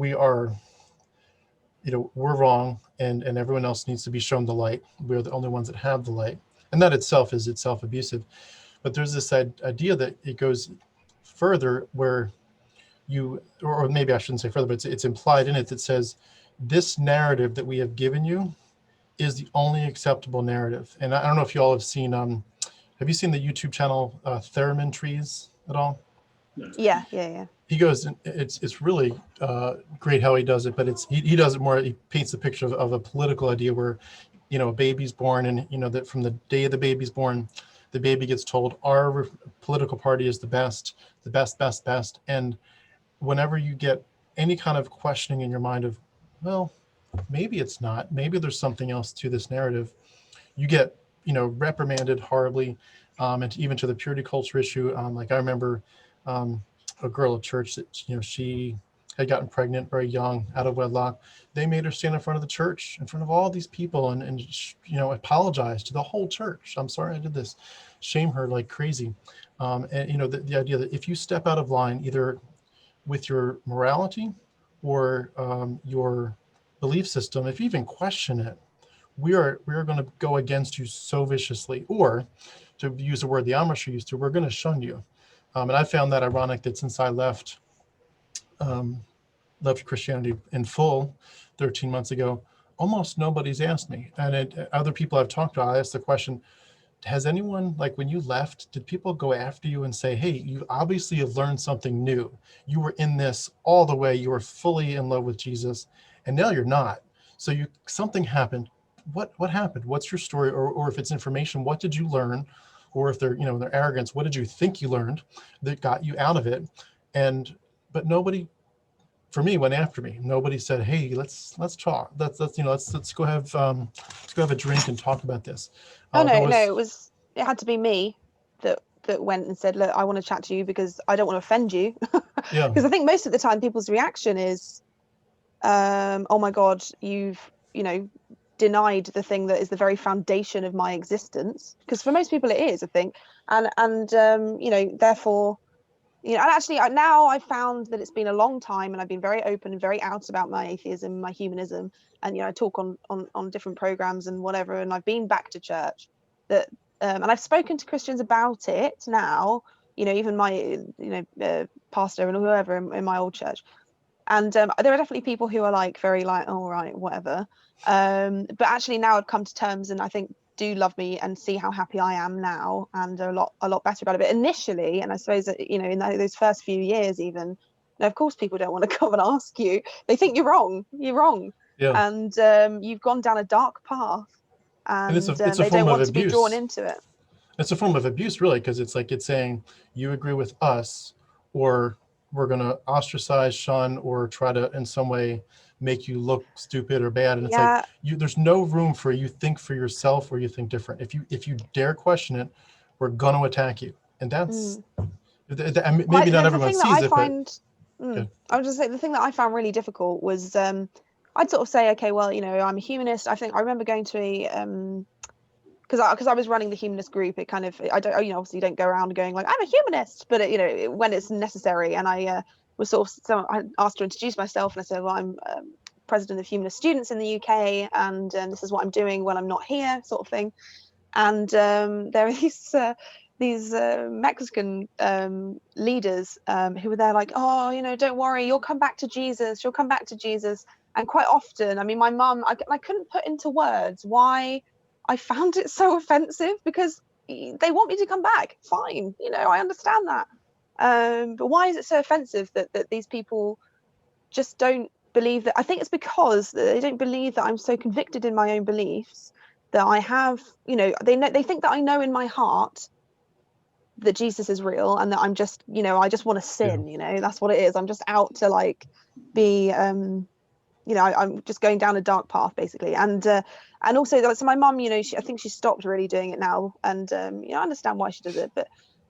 we're wrong, and everyone else needs to be shown the light. We're the only ones that have the light. And that itself is itself abusive. But there's this idea that it goes further, where or maybe I shouldn't say further, but it's implied in it that says this narrative that we have given you is the only acceptable narrative. And I don't know if you all have seen, have you seen the YouTube channel Theremin Trees at all? yeah. He goes, it's really great how he does it, but he does it more, he paints a picture of a political idea where, you know, a baby's born, and, you know, that from the day the baby's born, the baby gets told our political party is the best. And whenever you get any kind of questioning in your mind of, well, maybe it's not, maybe there's something else to this narrative, you get, you know, reprimanded horribly, and even to the purity culture issue. Like I remember a girl at church that, you know, she had gotten pregnant very young, out of wedlock. They made her stand in front of the church, in front of all these people, and you know, apologize to the whole church. I'm sorry I did this. Shame her like crazy. And, you know, the idea that if you step out of line, either with your morality or your belief system, if you even question it, we are going to go against you so viciously, or to use the word the Amish are used to, we're going to shun you. And I found that ironic that since I left Christianity in full 13 months ago, almost nobody's asked me. And other people I've talked to, I asked the question, has anyone, like when you left, did people go after you and say, hey, you obviously have learned something new. You were in this all the way. You were fully in love with Jesus, and now you're not. So something happened. What happened? What's your story? Or if it's information, what did you learn? Or if they're, you know, their arrogance, what did you think you learned that got you out of it? But nobody, for me, went after me. Nobody said, hey, let's talk. Let's go have a drink and talk about this. It had to be me that went and said, look, I want to chat to you because I don't want to offend you. Yeah. Because I think most of the time people's reaction is, oh my God, you've, you know, denied the thing that is the very foundation of my existence, because for most people it is, I think, and you know, therefore, you know, and actually now I've found that it's been a long time, and I've been very open and very out about my atheism, my humanism, and you know, I talk on different programs and whatever, and I've been back to church, that and I've spoken to Christians about it now, you know, even my pastor and whoever in my old church, and there are definitely people who are like very like, all right, whatever, but actually now I've come to terms, and I think do love me and see how happy I am now, and are a lot better about it. But initially, and I suppose that, you know, in those first few years even, of course people don't want to come and ask you. They think you're wrong, Yeah. and you've gone down a dark path, and it's a they form don't of want to be drawn abuse. into it. It's a form of abuse, really, because it's like it's saying you agree with us, or we're going to ostracize, shun, or try to in some way make you look stupid or bad. And it's like there's no room for you think for yourself or you think different. If you dare question it, we're going to attack you. And that's maybe not everyone sees it, but I would just say the thing that I found really difficult was I'd sort of say, okay, well, you know, I'm a humanist. I think I remember going to a because I was running the humanist group, it kind of, I don't, you know, obviously you don't go around going like, I'm a humanist, but it, you know, when it's necessary. And I was sort of, so I asked to introduce myself, and I said, well, I'm president of humanist students in the UK, and this is what I'm doing when I'm not here, sort of thing. And there are these Mexican leaders who were there like, oh, you know, don't worry, you'll come back to Jesus, you'll come back to Jesus. And quite often, I mean, my mum, I couldn't put into words why I found it so offensive, because they want me to come back. Fine, you know, I understand that. But why is it so offensive that these people just don't believe that? I think it's because they don't believe that I'm so convicted in my own beliefs that I have, you know, they think that I know in my heart that Jesus is real, and that I'm just, you know, I just want to sin, you know, that's what it is. I'm just out to like be you know, I'm just going down a dark path basically. And also, so my mum, you know, I think she stopped really doing it now, and you know, I understand why she does it, but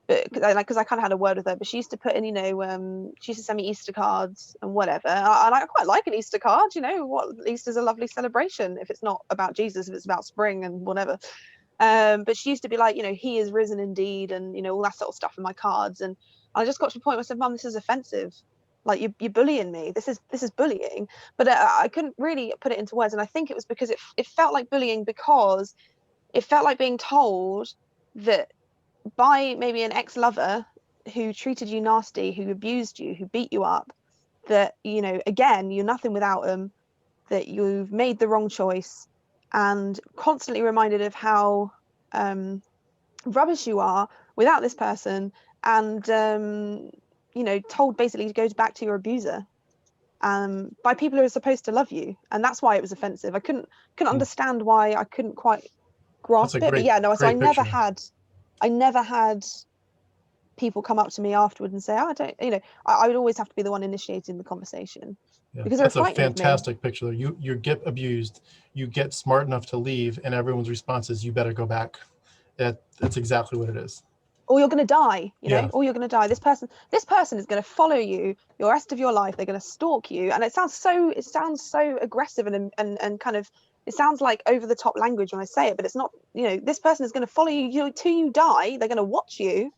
because I kind of had a word with her, but she used to put in, you know, she used to send me Easter cards and whatever, and I quite like an Easter card, you know, what, Easter's a lovely celebration if it's not about Jesus, if it's about spring and whatever. But she used to be like, you know, he is risen indeed, and you know, all that sort of stuff in my cards. And I just got to a point where I said, Mum, this is offensive. Like, you're bullying me. This is bullying. But I couldn't really put it into words. And I think it was because it felt like bullying, because it felt like being told that by maybe an ex-lover who treated you nasty, who abused you, who beat you up, that, you know, again, you're nothing without them, that you've made the wrong choice, and constantly reminded of how rubbish you are without this person, and you know, told basically to go back to your abuser by people who are supposed to love you. And that's why it was offensive. I couldn't understand why I couldn't quite grasp it. But yeah, no, so I never had people come up to me afterward and say, oh, I don't, you know, I would always have to be the one initiating the conversation. Yeah, because that's a fantastic picture. You get abused, you get smart enough to leave, and everyone's response is, you better go back. That's exactly what it is. Or you're going to die, you know, or you're going to die. This person is going to follow you the rest of your life. They're going to stalk you. And it sounds so aggressive and kind of, it sounds like over the top language when I say it, but it's not, you know, this person is going to follow you till you die. They're going to watch you,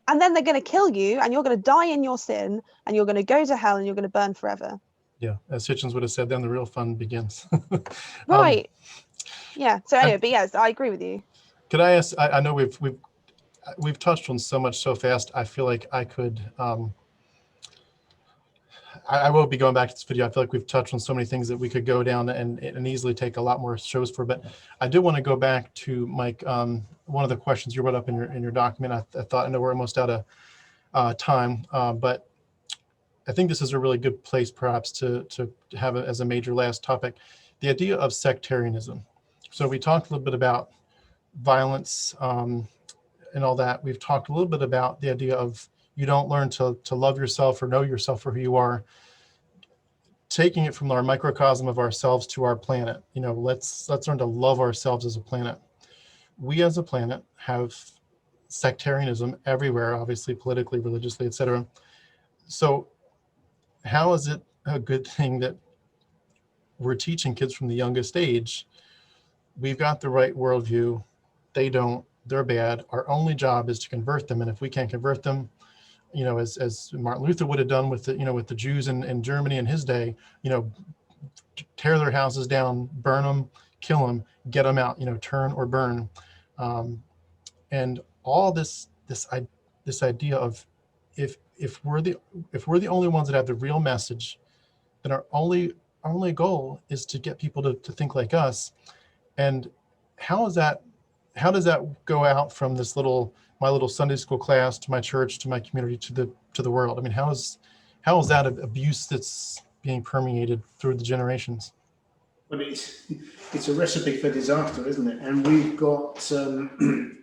and then they're going to kill you, and you're going to die in your sin, and you're going to go to hell, and you're going to burn forever. Yeah, as Hitchens would have said, then the real fun begins. Right. Yeah. So anyway, but yes, I agree with you. Could I ask, I know we've touched on so much so fast. I feel like I could, I will be going back to this video. I feel like we've touched on so many things that we could go down and easily take a lot more shows for. But I do want to go back to Mike. One of the questions you brought up in your document. I thought, I know we're almost out of time, but I think this is a really good place perhaps to have it as a major last topic, the idea of sectarianism. So we talked a little bit about violence, and all that. We've talked a little bit about the idea of you don't learn to love yourself or know yourself for who you are. Taking it from our microcosm of ourselves to our planet, you know, let's learn to love ourselves as a planet. We as a planet have sectarianism everywhere, obviously politically, religiously, etc. So how is it a good thing that we're teaching kids from the youngest age we've got the right worldview, they don't, they're bad. Our only job is to convert them. And if we can't convert them, you know, as Martin Luther would have done with the, you know, with the Jews in Germany in his day, you know, tear their houses down, burn them, kill them, get them out, you know, turn or burn. And all this idea of if we're the only ones that have the real message, then our only goal is to get people to think like us. And how does that go out from this my little Sunday school class to my church to my community to the world? I mean, how is that abuse that's being permeated through the generations? Well, it's a recipe for disaster, isn't it? And we've got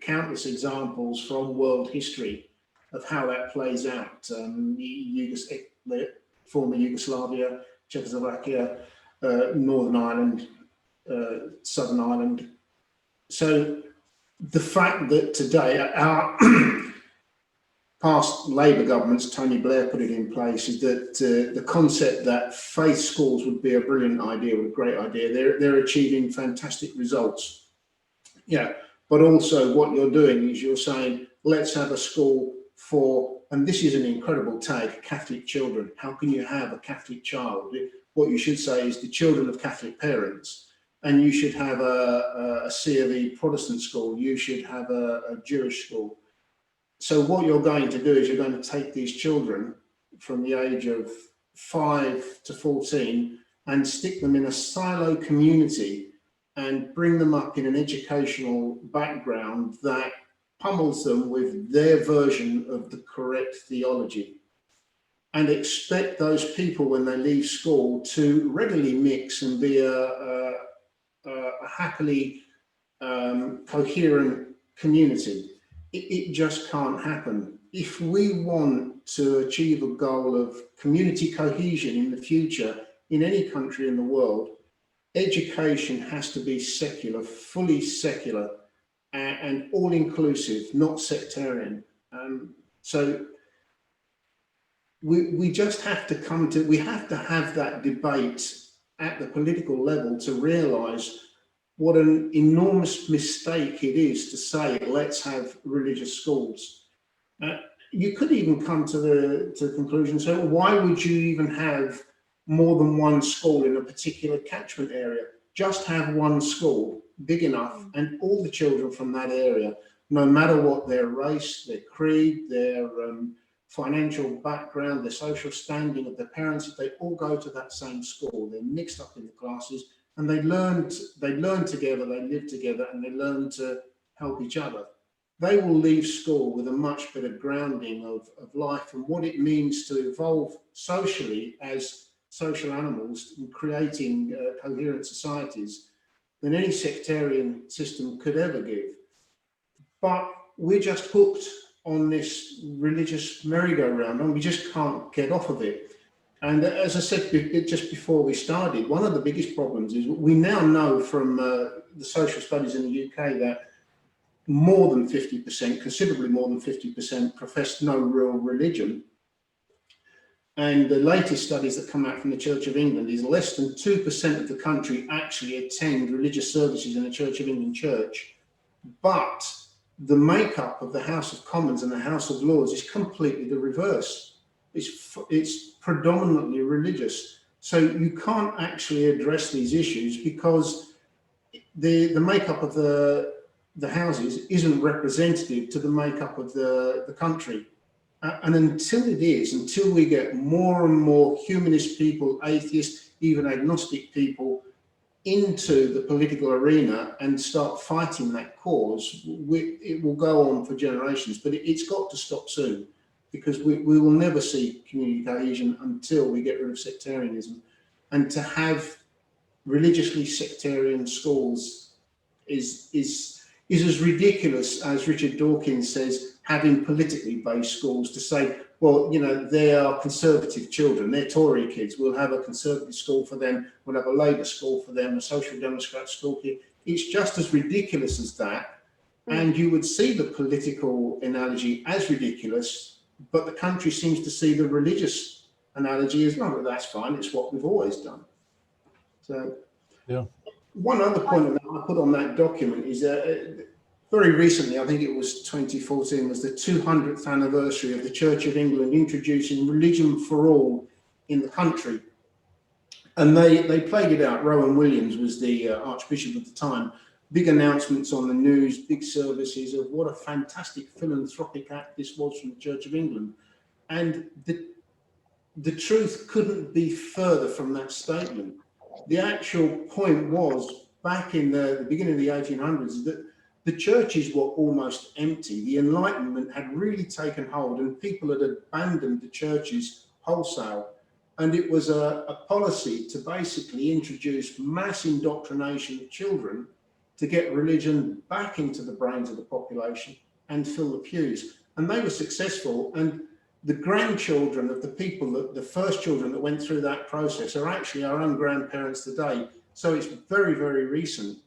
countless examples from world history of how that plays out. The former Yugoslavia, Czechoslovakia, Northern Ireland, Southern Ireland. So the fact that today our past Labour governments, Tony Blair put it in place, is that the concept that faith schools would be a brilliant idea, a great idea. They're achieving fantastic results. Yeah, but also what you're doing is you're saying, let's have a school for, and this is an incredible tag, Catholic children. How can you have a Catholic child? What you should say is the children of Catholic parents. And you should have a C of E Protestant school. You should have a Jewish school. So what you're going to do is you're going to take these children from the age of 5 to 14 and stick them in a silo community and bring them up in an educational background that pummels them with their version of the correct theology, and expect those people when they leave school to readily mix and be a happily coherent community. It just can't happen. If we want to achieve a goal of community cohesion in the future in any country in the world, education has to be secular, fully secular, and all-inclusive, not sectarian. So we just have to we have to have that debate at the political level to realise what an enormous mistake it is to say, let's have religious schools. You could even come to the conclusion, so why would you even have more than one school in a particular catchment area? Just have one school, big enough, and all the children from that area, no matter what their race, their creed, their financial background, their social standing of their parents, if they all go to that same school, they're mixed up in the classes, and they learn together, they live together, and they learn to help each other. They will leave school with a much better grounding of life and what it means to evolve socially as social animals in creating coherent societies than any sectarian system could ever give. But we're just hooked on this religious merry-go-round, and we just can't get off of it. And as I said just before we started, one of the biggest problems is we now know from the social studies in the UK that more than 50%, considerably more than 50%, profess no real religion. And the latest studies that come out from the Church of England is less than 2% of the country actually attend religious services in the Church of England church. But the makeup of the House of Commons and the House of Lords is completely the reverse. It's predominantly religious. So you can't actually address these issues because the makeup of the houses isn't representative to the makeup of the country. And until we get more and more humanist people, atheists, even agnostic people into the political arena and start fighting that cause, it will go on for generations, but it's got to stop soon, because we will never see community cohesion until we get rid of sectarianism. And to have religiously sectarian schools is as ridiculous as Richard Dawkins says, having politically based schools, to say, well, you know, they are conservative children, they're Tory kids, we'll have a conservative school for them, we'll have a Labour school for them, a Social Democrat school here. It's just as ridiculous as that. And you would see the political analogy as ridiculous, but the country seems to see the religious analogy as, no, that's fine, it's what we've always done. So yeah, One other point that I put on that document is that very recently, I think it was 2014, was the 200th anniversary of the Church of England introducing religion for all in the country. And they played it out. Rowan Williams was the Archbishop at the time. Big announcements on the news, big services of what a fantastic philanthropic act this was from the Church of England. And the truth couldn't be further from that statement. The actual point was, back in the beginning of the 1800s, that the churches were almost empty. The Enlightenment had really taken hold and people had abandoned the churches wholesale. And it was a policy to basically introduce mass indoctrination of children to get religion back into the brains of the population and fill the pews. And they were successful. And the grandchildren of the people, the first children that went through that process, are actually our own grandparents today. So it's very, very recent.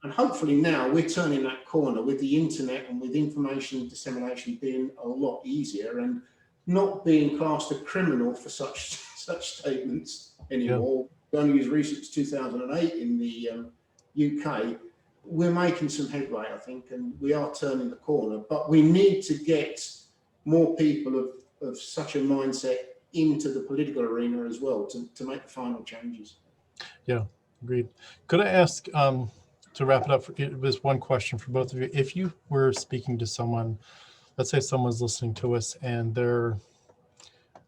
And hopefully now we're turning that corner with the internet and with information dissemination being a lot easier and not being classed a criminal for such statements anymore. Yeah. Only as recent as 2008 in the UK. We're making some headway, I think, and we are turning the corner. But we need to get more people of such a mindset into the political arena as well to make the final changes. Yeah, agreed. Could I ask, to wrap it up, it was one question for both of you. If you were speaking to someone, let's say someone's listening to us and they're,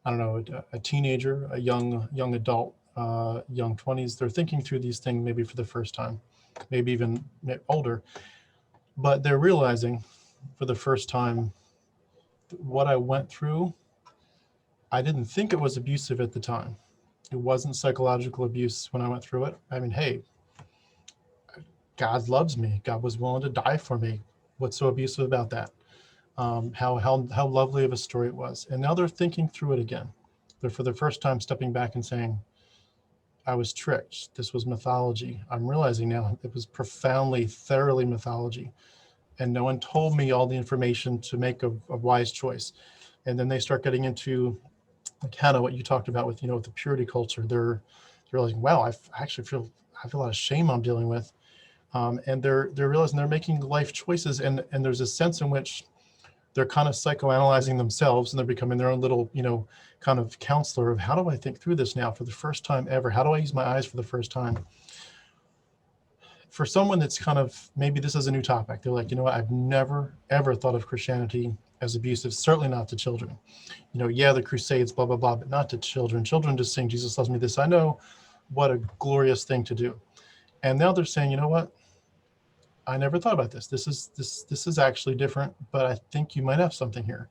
I don't know, a teenager, a young adult, young 20s, they're thinking through these things maybe for the first time, maybe even older, but they're realizing for the first time, what I went through, I didn't think it was abusive at the time. It wasn't psychological abuse when I went through it. I mean, hey, God loves me. God was willing to die for me. What's so abusive about that? How lovely of a story it was. And now they're thinking through it again. They're for the first time stepping back and saying, I was tricked. This was mythology. I'm realizing now it was profoundly, thoroughly mythology. And no one told me all the information to make a wise choice. And then they start getting into, like Hannah, what you talked about with, with the purity culture. They're realizing, wow, I feel a lot of shame I'm dealing with. And they're realizing they're making life choices. And there's a sense in which they're kind of psychoanalyzing themselves and they're becoming their own little, kind of counselor of how do I think through this now for the first time ever? How do I use my eyes for the first time? For someone that's kind of, maybe this is a new topic. They're like, I've never, ever thought of Christianity as abusive, certainly not to children. Yeah, the Crusades, blah, blah, blah, but not to children. Children just saying, Jesus loves me, this I know. What a glorious thing to do. And now they're saying, you know what? I never thought about this. This is actually different, but I think you might have something here.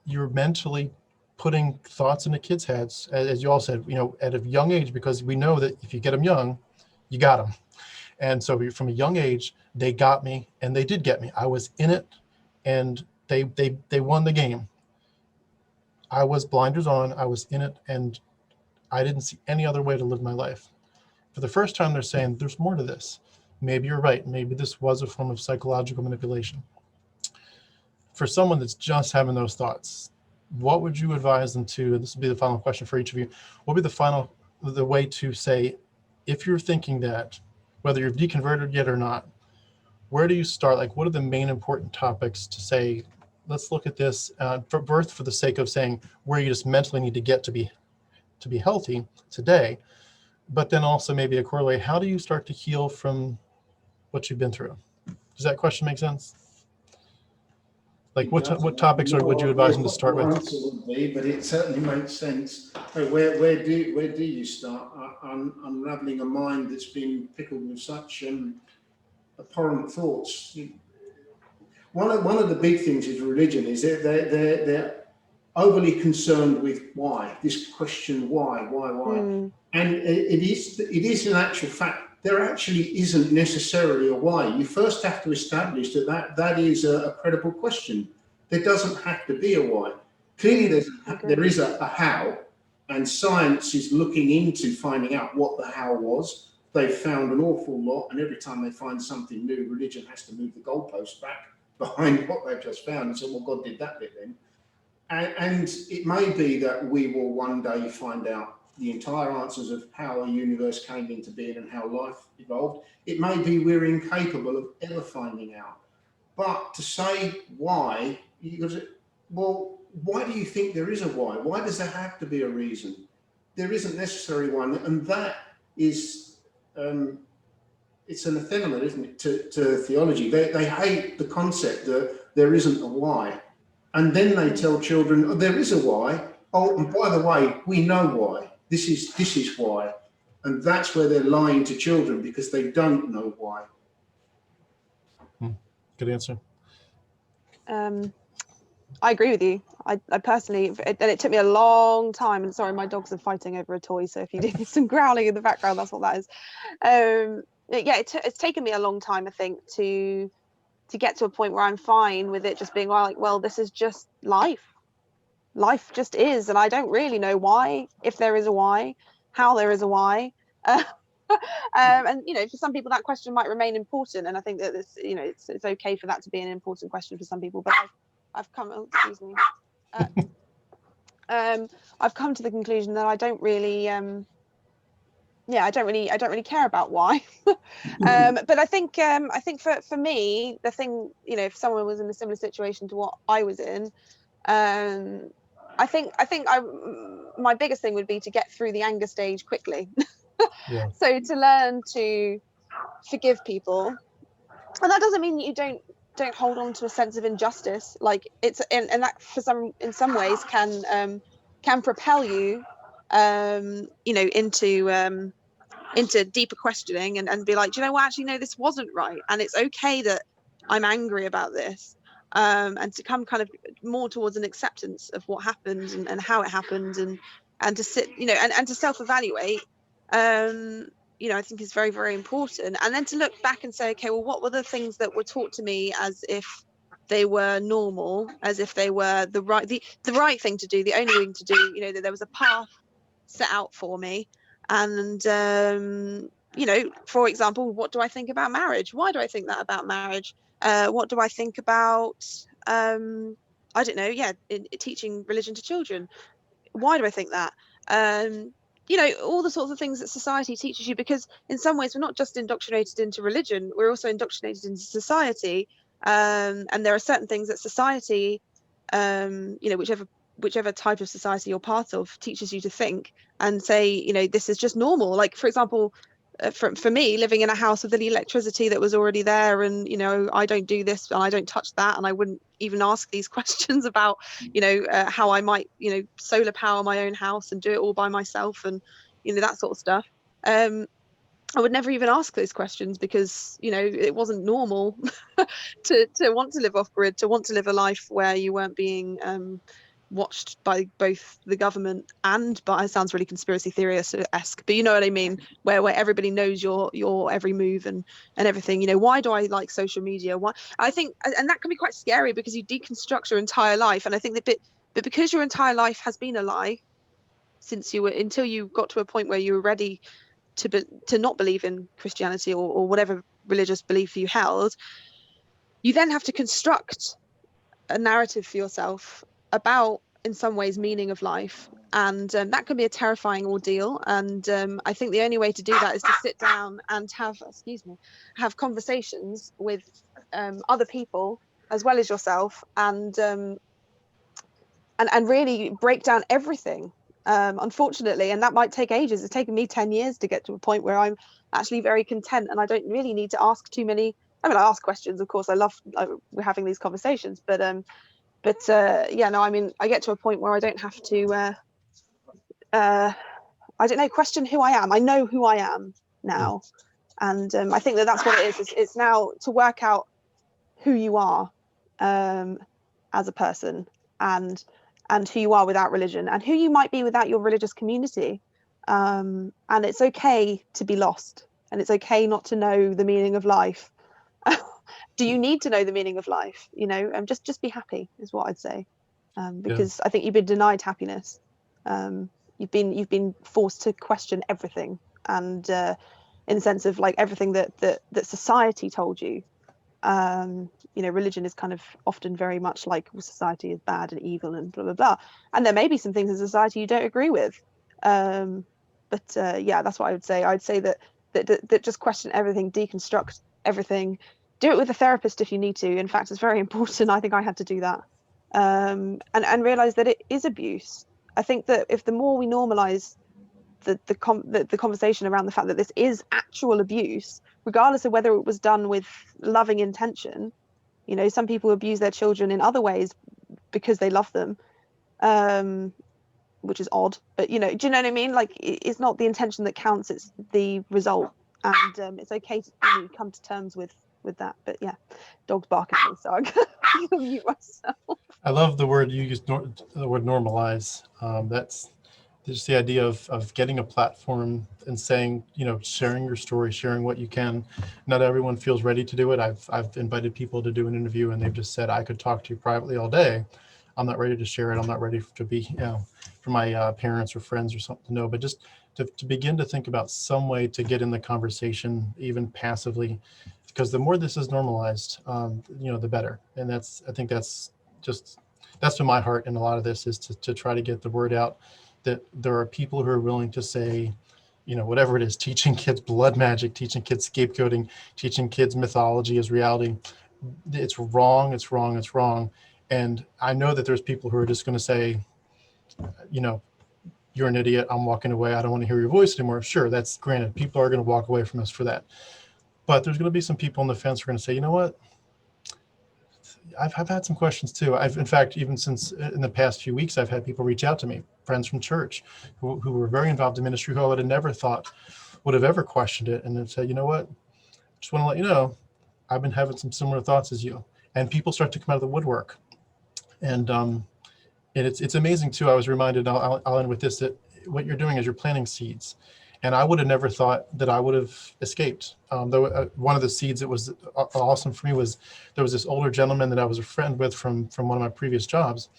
You're mentally putting thoughts into kids' heads, as you all said, at a young age, because we know that if you get them young, you got them. And so from a young age, they got me, and they did get me. I was in it, and they won the game. I was blinders on, I was in it, and I didn't see any other way to live my life. For the first time, they're saying, there's more to this. Maybe you're right. Maybe this was a form of psychological manipulation. For someone that's just having those thoughts, what would you advise them to, and this will be the final question for each of you, what would be the way to say, if you're thinking that, whether you've deconverted yet or not, where do you start? Like, what are the main important topics to say, let's look at this for the sake of saying where you just mentally need to get to be healthy today, but then also maybe a correlate, how do you start to heal from what you've been through? Does that question make sense? Like what topics would you advise them to start with? Answer would be, but it certainly makes sense. Where do you start unraveling a mind that's been pickled with such abhorrent thoughts? One of the big things with religion is that they're overly concerned with why. This question, why? And it is in actual fact, there actually isn't necessarily a why. You first have to establish that is a credible question. There doesn't have to be a why. Clearly, there is a how, and science is looking into finding out what the how was. They've found an awful lot, and every time they find something new, religion has to move the goalpost back behind what they've just found and say, well, God did that bit then. And it may be that we will one day find out the entire answers of how a universe came into being and how life evolved. It may be we're incapable of ever finding out. But to say why, well, why do you think there is a why? Why does there have to be a reason? There isn't necessarily one, and that is, it's an anathema, isn't it, to theology. They hate the concept that there isn't a why. And then they tell children, oh, there is a why. Oh, and by the way, we know why. This is why. And that's where they're lying to children, because they don't know why. Good answer. I agree with you. I personally, and it took me a long time, and sorry, my dogs are fighting over a toy, so if you hear some growling in the background, that's what that is. Yeah, it's taken me a long time, I think, to get to a point where I'm fine with it just being like, well, this is just life. Life just is, and I don't really know why, if there is a why, how there is a why. And you know, for some people that question might remain important, and I think that this, you know, it's okay for that to be an important question for some people. But I've come, oh, excuse me, I've come to the conclusion that I don't really, I don't really care about why. But I think for me, the thing, you know, if someone was in a similar situation to what I was in, I think my biggest thing would be to get through the anger stage quickly. Yeah. So to learn to forgive people, and that doesn't mean that you don't hold on to a sense of injustice. Like it's and that in some ways can propel you, you know, into deeper questioning and be like, do you know what, actually no, this wasn't right, and it's okay that I'm angry about this, and to come kind of more towards an acceptance of what happened and how it happened, and to sit, you know, and to self-evaluate, you know, I think is very, very important. And then to look back and say, okay, well, what were the things that were taught to me as if they were normal, as if they were the right thing to do, the only thing to do, you know, that there was a path set out for me. And you know, for example, what do I think about marriage? Why do I think that about marriage? What do I think about I don't know, in teaching religion to children? Why do I think that? You know, all the sorts of things that society teaches you, because in some ways we're not just indoctrinated into religion, we're also indoctrinated into society, and there are certain things that society, you know, whichever type of society you're part of, teaches you to think and say, you know, this is just normal. Like, for example, for me, living in a house with the electricity that was already there, and you know, I don't do this and I don't touch that, and I wouldn't even ask these questions about, you know, how I might, you know, solar power my own house and do it all by myself, and you know, that sort of stuff. I would never even ask those questions, because you know, it wasn't normal to want to live off grid, to want to live a life where you weren't being watched by both the government and, but it sounds really conspiracy theorist-esque, but you know what I mean, where everybody knows your every move and everything. You know, why do I like social media? Why? I think, and that can be quite scary, because you deconstruct your entire life. And I think that but because your entire life has been a lie since until you got to a point where you were ready to not believe in Christianity or whatever religious belief you held, you then have to construct a narrative for yourself about, in some ways, meaning of life, and that can be a terrifying ordeal. And I think the only way to do that is to sit down and have conversations with other people as well as yourself, and really break down everything. Unfortunately, and that might take ages. It's taken me 10 years to get to a point where I'm actually very content, and I don't really need to ask too many. I mean, I ask questions, of course. We're having these conversations, but yeah, no, I mean, I get to a point where I don't have to I don't know, question who I am. I know who I am now, and I think that's what it is. It's now to work out who you are as a person, and who you are without religion, and who you might be without your religious community. And it's okay to be lost, and it's okay not to know the meaning of life. Do you need to know the meaning of life? You know, just be happy is what I'd say, because I think you've been denied happiness. You've been forced to question everything, and in the sense of like everything that society told you. You know, religion is kind of often very much like, well, society is bad and evil and blah blah blah, and there may be some things in society you don't agree with, Yeah, that's what I would say. I'd say that just question everything, deconstruct everything, do it with a therapist if you need to. In fact, it's very important. I think I had to do that, and realize that it is abuse. I think that if the more we normalize the conversation around the fact that this is actual abuse, regardless of whether it was done with loving intention. Some people abuse their children in other ways because they love them, which is odd, but do you know what I mean? Like, it's not the intention that counts, it's the result. And it's okay to come to terms with that. But yeah, dog's barking at me, so I'm gonna mute myself. I love the word you used, the word normalize. That's just the idea of getting a platform and saying, sharing your story, sharing what you can. Not everyone feels ready to do it. I've invited people to do an interview and they've just said, I could talk to you privately all day. I'm not ready to share it. I'm not ready to be, for my parents or friends or something to know, but just to begin to think about some way to get in the conversation, even passively, because the more this is normalized, the better. And I think that's been my heart in a lot of this, is to try to get the word out that there are people who are willing to say, whatever it is, teaching kids blood magic, teaching kids scapegoating, teaching kids mythology as reality. It's wrong, it's wrong, it's wrong. And I know that there's people who are just going to say, you're an idiot, I'm walking away, I don't want to hear your voice anymore. Sure, that's granted. People are going to walk away from us for that. But there's going to be some people on the fence who are going to say, you know what? I've had some questions too. In fact, even since in the past few weeks, I've had people reach out to me, friends from church who were very involved in ministry, who I would have never thought would have ever questioned it. And then said, you know what? Just want to let you know, I've been having some similar thoughts as you. And people start to come out of the woodwork. And it's amazing too. I was reminded, I'll end with this, that what you're doing is you're planting seeds. And I would have never thought that I would have escaped. Though one of the seeds that was awesome for me was, there was this older gentleman that I was a friend with from one of my previous jobs.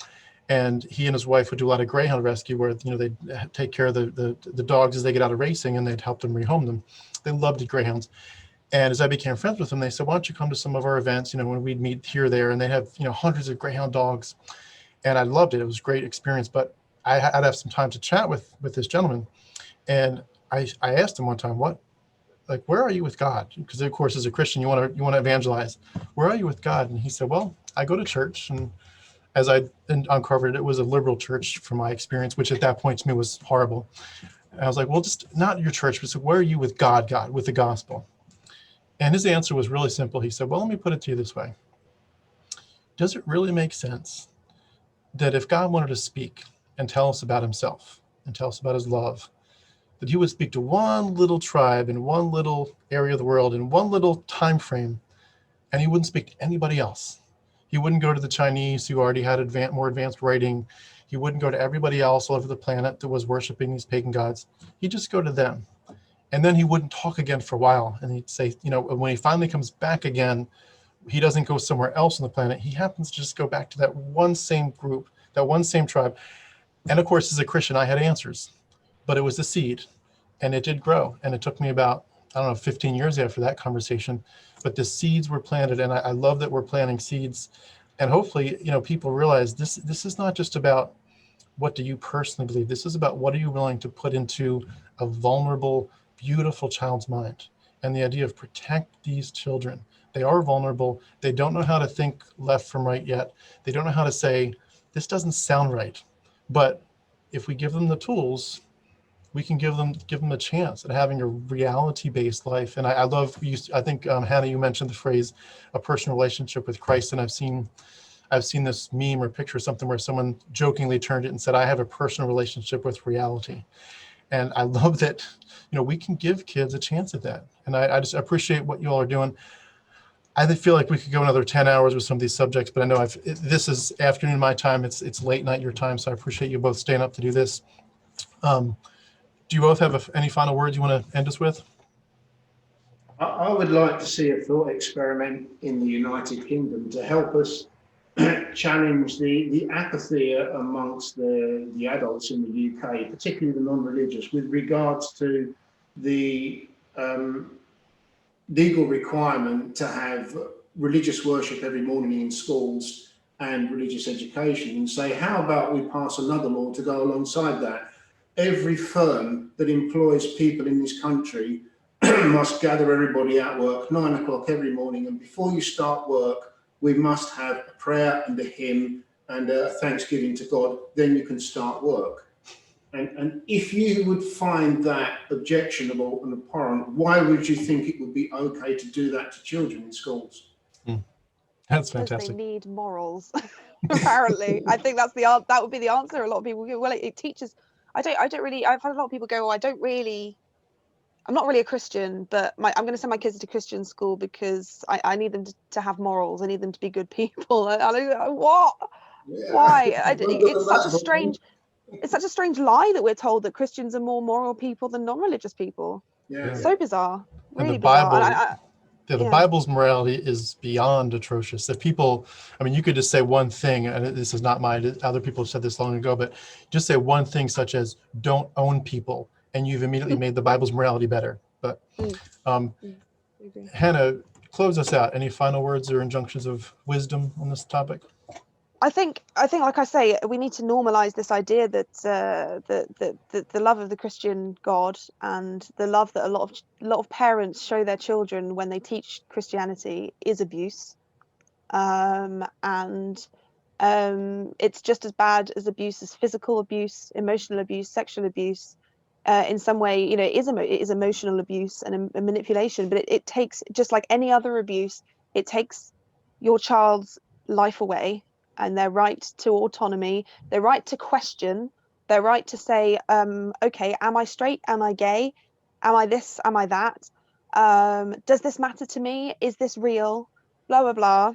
And he and his wife would do a lot of greyhound rescue where, they'd take care of the dogs as they get out of racing, and they'd help them rehome them. They loved the greyhounds. And as I became friends with them, they said, why don't you come to some of our events, when we'd meet here or there, and they have, hundreds of greyhound dogs. And I loved it. It was a great experience, but I'd have some time to chat with this gentleman. And I asked him one time, where are you with God? Because of course, as a Christian, you want to evangelize. Where are you with God? And he said, well, I go to church. And as I uncovered it was a liberal church from my experience, which at that point to me was horrible. And I was like, well, just not your church, but so where are you with God, with the gospel? And his answer was really simple. He said, well, let me put it to you this way. Does it really make sense that if God wanted to speak and tell us about himself and tell us about his love, that he would speak to one little tribe in one little area of the world in one little time frame, and he wouldn't speak to anybody else? He wouldn't go to the Chinese who already had more advanced writing. He wouldn't go to everybody else all over the planet that was worshiping these pagan gods. He'd just go to them. And then he wouldn't talk again for a while. And he'd say, when he finally comes back again, he doesn't go somewhere else on the planet. He happens to just go back to that one same group, that one same tribe. And of course, as a Christian, I had answers. But it was a seed, and it did grow. And it took me about, 15 years after that conversation. But the seeds were planted, and I love that we're planting seeds. And hopefully, people realize this is not just about what do you personally believe. This is about what are you willing to put into a vulnerable, beautiful child's mind. And the idea of protect these children. They are vulnerable. They don't know how to think left from right yet. They don't know how to say, this doesn't sound right. But if we give them the tools, we can give them a chance at having a reality-based life. And I love, I think, Hannah, you mentioned the phrase, a personal relationship with Christ. And I've seen this meme or picture or something where someone jokingly turned it and said, I have a personal relationship with reality. And I love that, we can give kids a chance at that. And I just appreciate what you all are doing. I feel like we could go another 10 hours with some of these subjects, but I know this is afternoon my time. It's late night your time, so I appreciate you both staying up to do this. Do you both have any final words you want to end us with? I would like to see a thought experiment in the United Kingdom to help us challenge the apathy amongst the adults in the UK, particularly the non-religious, with regards to the legal requirement to have religious worship every morning in schools and religious education, and say, how about we pass another law to go alongside that? every firm that employs people in this country must gather everybody at work 9 o'clock every morning, and before you start work, we must have a prayer and a hymn and a thanksgiving to God, then you can start work. And if you would find that objectionable and abhorrent, why would you think it would be okay to do that to children in schools? That's Because fantastic. they need morals. Apparently, I think that would be the answer. A lot of people go, well, it teaches. I've had a lot of people go, oh, I'm not really a Christian, but I'm going to send my kids to Christian school because I need them to have morals. I need them to be good people. I what? Yeah. Why? It's such a strange lie that we're told that Christians are more moral people than non-religious people. Yeah. So bizarre, And really the bizarre. Bible, And the yeah. Bible's morality is beyond atrocious. If people, I mean, you could just say one thing, and this is not mine, other people have said this long ago, but just say one thing such as don't own people, and you've immediately made the Bible's morality better. But Hannah, close us out. Any final words or injunctions of wisdom on this topic? I think, like I say, we need to normalize this idea that the love of the Christian God and the love that a lot of parents show their children when they teach Christianity is abuse, and it's just as bad as abuse as physical abuse, emotional abuse, sexual abuse. In some way, it is emotional abuse and a manipulation, but it takes, just like any other abuse, it takes your child's life away and their right to autonomy, their right to question, their right to say, okay, am I straight? Am I gay? Am I this? Am I that? Does this matter to me? Is this real? Blah, blah, blah.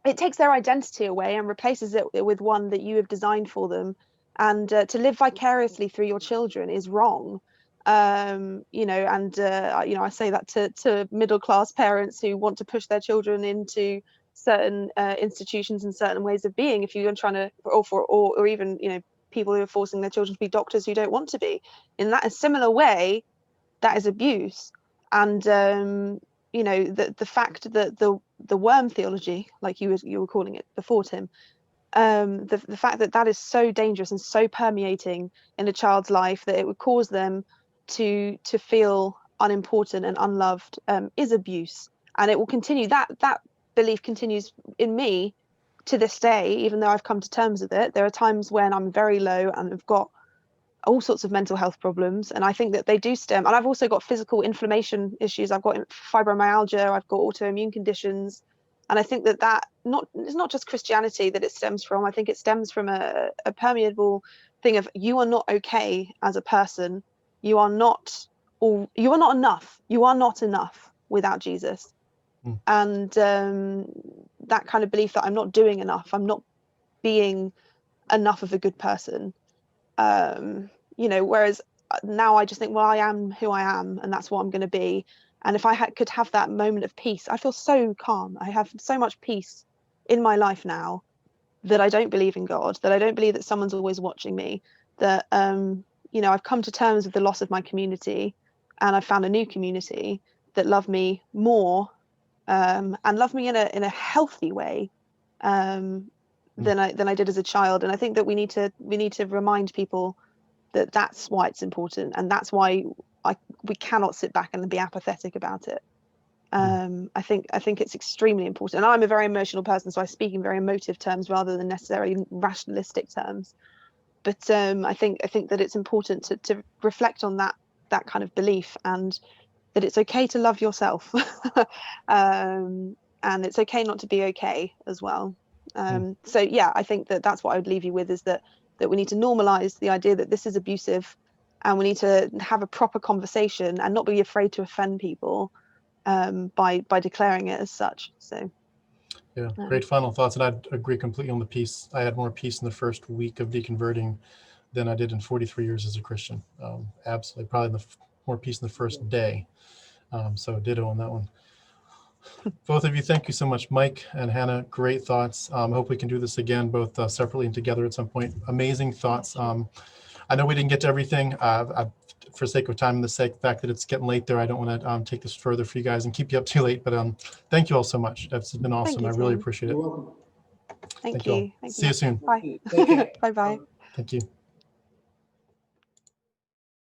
It takes their identity away and replaces it with one that you have designed for them. And to live vicariously through your children is wrong. I say that to middle-class parents who want to push their children into certain institutions and certain ways of being. If you're trying to, or even people who are forcing their children to be doctors who don't want to be, in that a similar way, that is abuse. And the fact that the worm theology, like you were calling it before, Tim, the fact that is so dangerous and so permeating in a child's life that it would cause them to feel unimportant and unloved is abuse, and it will continue. That belief continues in me to this day, even though I've come to terms with it. There are times when I'm very low and I've got all sorts of mental health problems, and I think that they do stem, and I've also got physical inflammation issues. I've got fibromyalgia, I've got autoimmune conditions, and I think that it's not just Christianity that it stems from. I think it stems from a permeable thing of, you are not okay as a person, you are not enough, you are not enough without Jesus. And that kind of belief that I'm not doing enough, I'm not being enough of a good person. Whereas now I just think, well, I am who I am, and that's what I'm going to be. And if I could have that moment of peace, I feel so calm. I have so much peace in my life now that I don't believe in God, that I don't believe that someone's always watching me, that I've come to terms with the loss of my community, and I've found a new community that love me more, and love me in a healthy way, than I did as a child. And I think that we need to remind people that that's why it's important, and that's why we cannot sit back and be apathetic about it. I think it's extremely important. And I'm a very emotional person, so I speak in very emotive terms rather than necessarily rationalistic terms. But I think that it's important to reflect on that kind of belief, and that it's okay to love yourself, and it's okay not to be okay as well. So yeah, I think that's what I would leave you with, is that we need to normalize the idea that this is abusive, and we need to have a proper conversation and not be afraid to offend people by declaring it as such. So yeah, great final thoughts. And I'd agree completely on the peace. I had more peace in the first week of deconverting than I did in 43 years as a Christian. Absolutely, probably more peace in the first day. So ditto on that one. Both of you, thank you so much. Mike and Hannah, great thoughts. I hope we can do this again, both separately and together at some point. Amazing thoughts. I know we didn't get to everything. For sake of time and the fact that it's getting late there, I don't want to take this further for you guys and keep you up too late. But thank you all so much. That's been awesome. I really appreciate it. You're welcome. Thank you. See you soon. Bye. Bye-bye. Thank you.